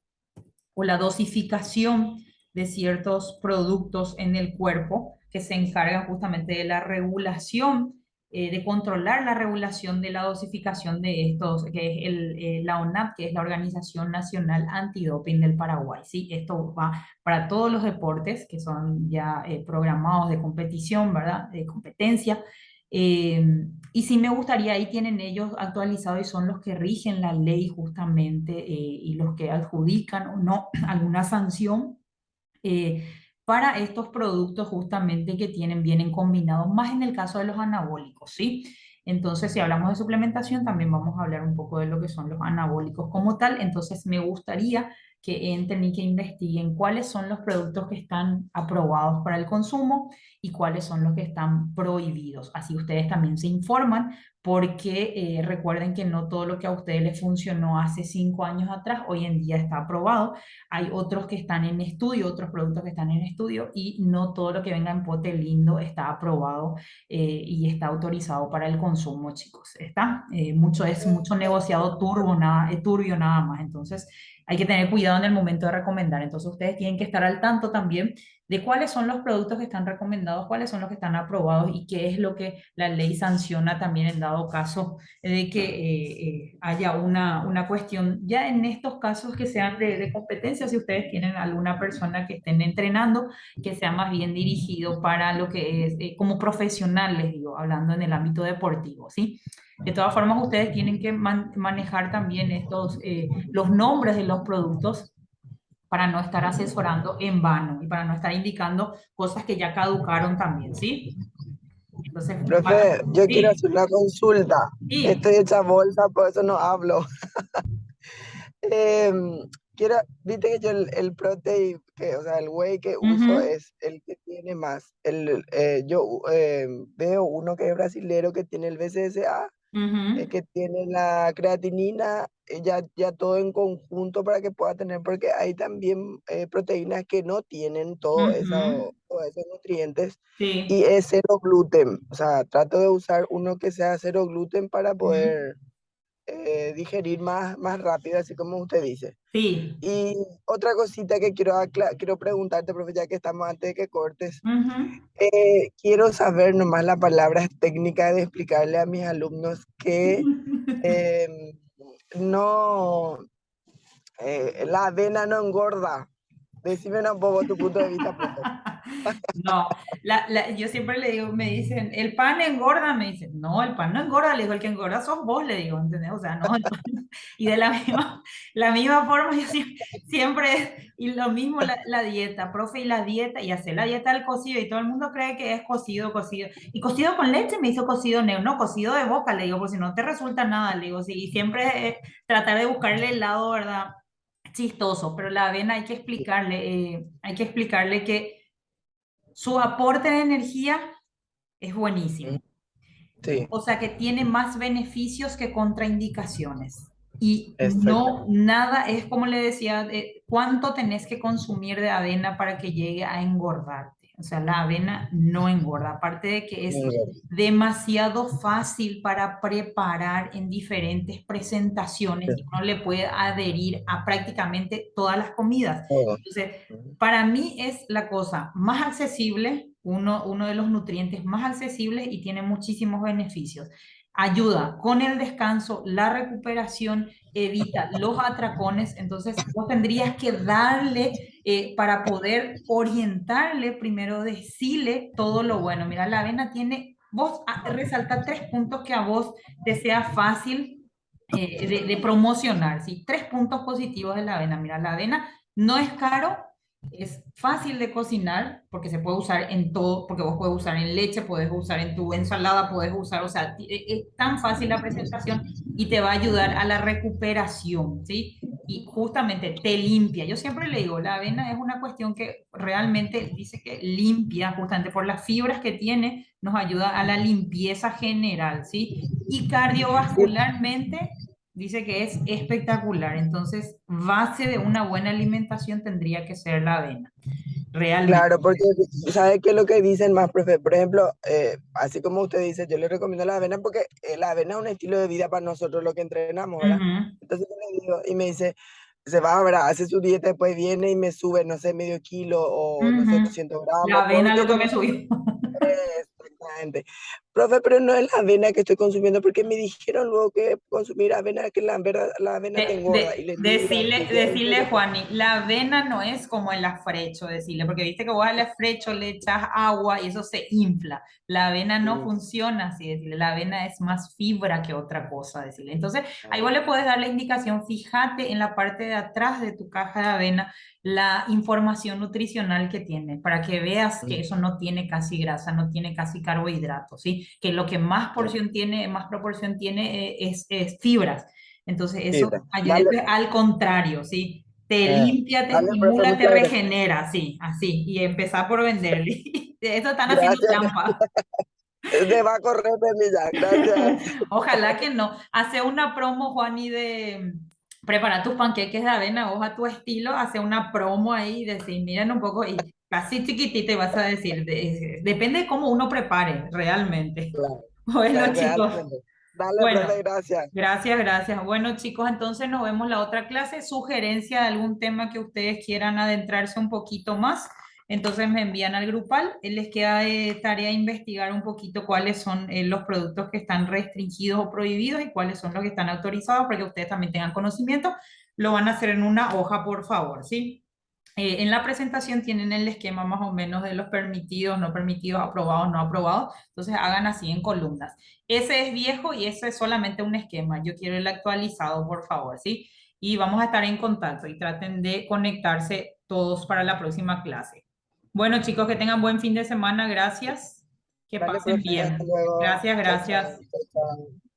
o la dosificación de ciertos productos en el cuerpo, que se encargan justamente de la regulación, de controlar la regulación de la dosificación de estos, que es la ONAP, que es la Organización Nacional Antidoping del Paraguay. ¿Sí? Esto va para todos los deportes que son ya programados de competición, ¿verdad? De competencia. Y sí me gustaría, ahí tienen ellos actualizados y son los que rigen la ley justamente, y los que adjudican o no alguna sanción eh, para estos productos justamente que vienen combinados, más en el caso de los anabólicos, ¿sí? Entonces, si hablamos de suplementación, también vamos a hablar un poco de lo que son los anabólicos como tal. Entonces, me gustaría que entren y que investiguen cuáles son los productos que están aprobados para el consumo y cuáles son los que están prohibidos. Así ustedes también se informan, porque recuerden que no todo lo que a ustedes les funcionó hace 5 años atrás, hoy en día está aprobado. Hay otros que están en estudio, otros productos que están en estudio, y no todo lo que venga en pote lindo está aprobado y está autorizado para el consumo, chicos. ¿Está? Es mucho negociado turbio nada más. Entonces, hay que tener cuidado en el momento de recomendar. Entonces, ustedes tienen que estar al tanto también de cuáles son los productos que están recomendados, cuáles son los que están aprobados y qué es lo que la ley sanciona también en dado caso de que haya una cuestión, ya en estos casos que sean de competencia, si ustedes tienen alguna persona que estén entrenando, que sea más bien dirigido para lo que es como profesional, les digo, hablando en el ámbito deportivo, ¿sí? De todas formas, ustedes tienen que manejar también los nombres de los productos para no estar asesorando en vano y para no estar indicando cosas que ya caducaron también, ¿sí? Entonces, Profe, yo quiero sí, hacer una consulta. sí. Estoy hecha bolsa, por eso no hablo. Em, viste que yo el protein, o sea, el whey que uso Ujú, es el que tiene más. Yo veo uno que es brasilero que tiene el BCSA, ujú, que tiene la creatinina, ya todo en conjunto para que pueda tener, porque hay también proteínas que no tienen ujú, todos esos nutrientes y sí. es cero gluten. O sea, trato de usar uno que sea cero gluten para Ujú, poder digerir más rápido, así como usted dice. sí. Y otra cosita que quiero preguntarte, profe, ya que estamos antes de que cortes, Ujú. quiero saber nomás las palabras técnicas de explicarle a mis alumnos que eh, no, la avena no engorda. Decime un poco tu punto de vista, profe. No, yo siempre le digo, me dicen, ¿el pan engorda? Me dicen, no, el pan no engorda, le digo, el que engorda sos vos, le digo, ¿entendés? O sea, no, el pan y de la misma forma, yo siempre, y lo mismo la dieta, profe, y la dieta, y hacer la dieta del cocido, y todo el mundo cree que es cocido, cocido, y cocido con leche me hizo cocido negro, no, cocido de boca, le digo, por si no te resulta nada, le digo, sí, y siempre tratar de buscarle el lado, ¿verdad? Chistoso, pero la avena hay que explicarle que su aporte de energía es buenísimo. Sí, O sea que tiene más beneficios que contraindicaciones. Y no, exactamente. nada, es como le decía, cuánto tenés que consumir de avena para que llegue a engordarte. O sea, la avena no engorda, aparte de que es demasiado fácil para preparar en diferentes presentaciones y uno le puede adherir a prácticamente todas las comidas. Todo. Entonces, para mí es la cosa más accesible, uno de los nutrientes más accesibles y tiene muchísimos beneficios. Ayuda con el descanso, la recuperación, evita los atracones, entonces vos tendrías que darle para poder orientarle, primero decirle todo lo bueno. Mira, la avena tiene, vos resalta 3 puntos que a vos te sea fácil de promocionar, ¿sí? 3 puntos positivos de la avena. Mira, la avena no es caro, es fácil de cocinar porque se puede usar en todo, porque vos puedes usar en leche, puedes usar en tu ensalada, puedes usar, o sea, es tan fácil la presentación y te va a ayudar a la recuperación, ¿sí? Y justamente te limpia. Yo siempre le digo, la avena es una cuestión que realmente dice que limpia, justamente por las fibras que tiene, nos ayuda a la limpieza general, ¿sí? Y cardiovascularmente dice que es espectacular. Entonces, base de una buena alimentación tendría que ser la avena, realmente. Claro, porque ¿sabe qué es lo que dicen más, profe? Por ejemplo, así como usted dice, yo le recomiendo la avena porque la avena es un estilo de vida para nosotros lo que entrenamos, ¿verdad? Ujú, Entonces yo le digo, y me dice, se va, ¿verdad? Hace su dieta, después viene y me sube, no sé, medio kilo o no sé, ujú. 800 La gramos, avena porque lo que como me subió. exactamente. Profe, pero no es la avena que estoy consumiendo, porque me dijeron luego que consumir avena, que la, verdad, la avena te engorda. Y le digo así, yo en Decirle, serio, Juani, la avena no es como el afrecho, decirle, porque viste que vos al afrecho le echas agua y eso se infla. La avena no mm, funciona así, decirle, la avena es más fibra que otra cosa, decirle. Entonces, ahí vos le puedes dar la indicación, fíjate en la parte de atrás de tu caja de avena la información nutricional que tiene, para que veas que eso no tiene casi grasa, no tiene casi carbohidratos, ¿sí? Que lo que más porción tiene, más proporción tiene es fibras. Entonces, eso fibra. ayuda Dale, al contrario, ¿sí? Te eh, limpia, te dale, profe, estimula, te muchas gracias. regenera, sí, así, y empezar por venderle. Eso están haciendo Gracias. trampa. Te va a correr de mí ya. Gracias. Ojalá que no. Hace una promo, Juani, de prepara tus panqueques de avena, vos a tu estilo, hace una promo ahí, decir, miren un poco, y casi chiquitita y vas a decir, depende de cómo uno prepare realmente. Claro, Bueno, chicos, realmente. Dale, bueno, profe, gracias. gracias, gracias. Bueno, chicos, entonces nos vemos la otra clase. Sugerencia de algún tema que ustedes quieran adentrarse un poquito más. Entonces me envían al grupal, les queda de tarea investigar un poquito cuáles son los productos que están restringidos o prohibidos y cuáles son los que están autorizados para que ustedes también tengan conocimiento. Lo van a hacer en una hoja, por favor, ¿sí? En la presentación tienen el esquema más o menos de los permitidos, no permitidos, aprobados, no aprobados. Entonces hagan así en columnas. Ese es viejo y ese es solamente un esquema. Yo quiero el actualizado, por favor, ¿sí? Y vamos a estar en contacto y traten de conectarse todos para la próxima clase. Bueno, chicos, que tengan buen fin de semana. Gracias. Que Vale, pasen profe, hasta bien. luego. Gracias, Chao, chao, gracias. chao, chao.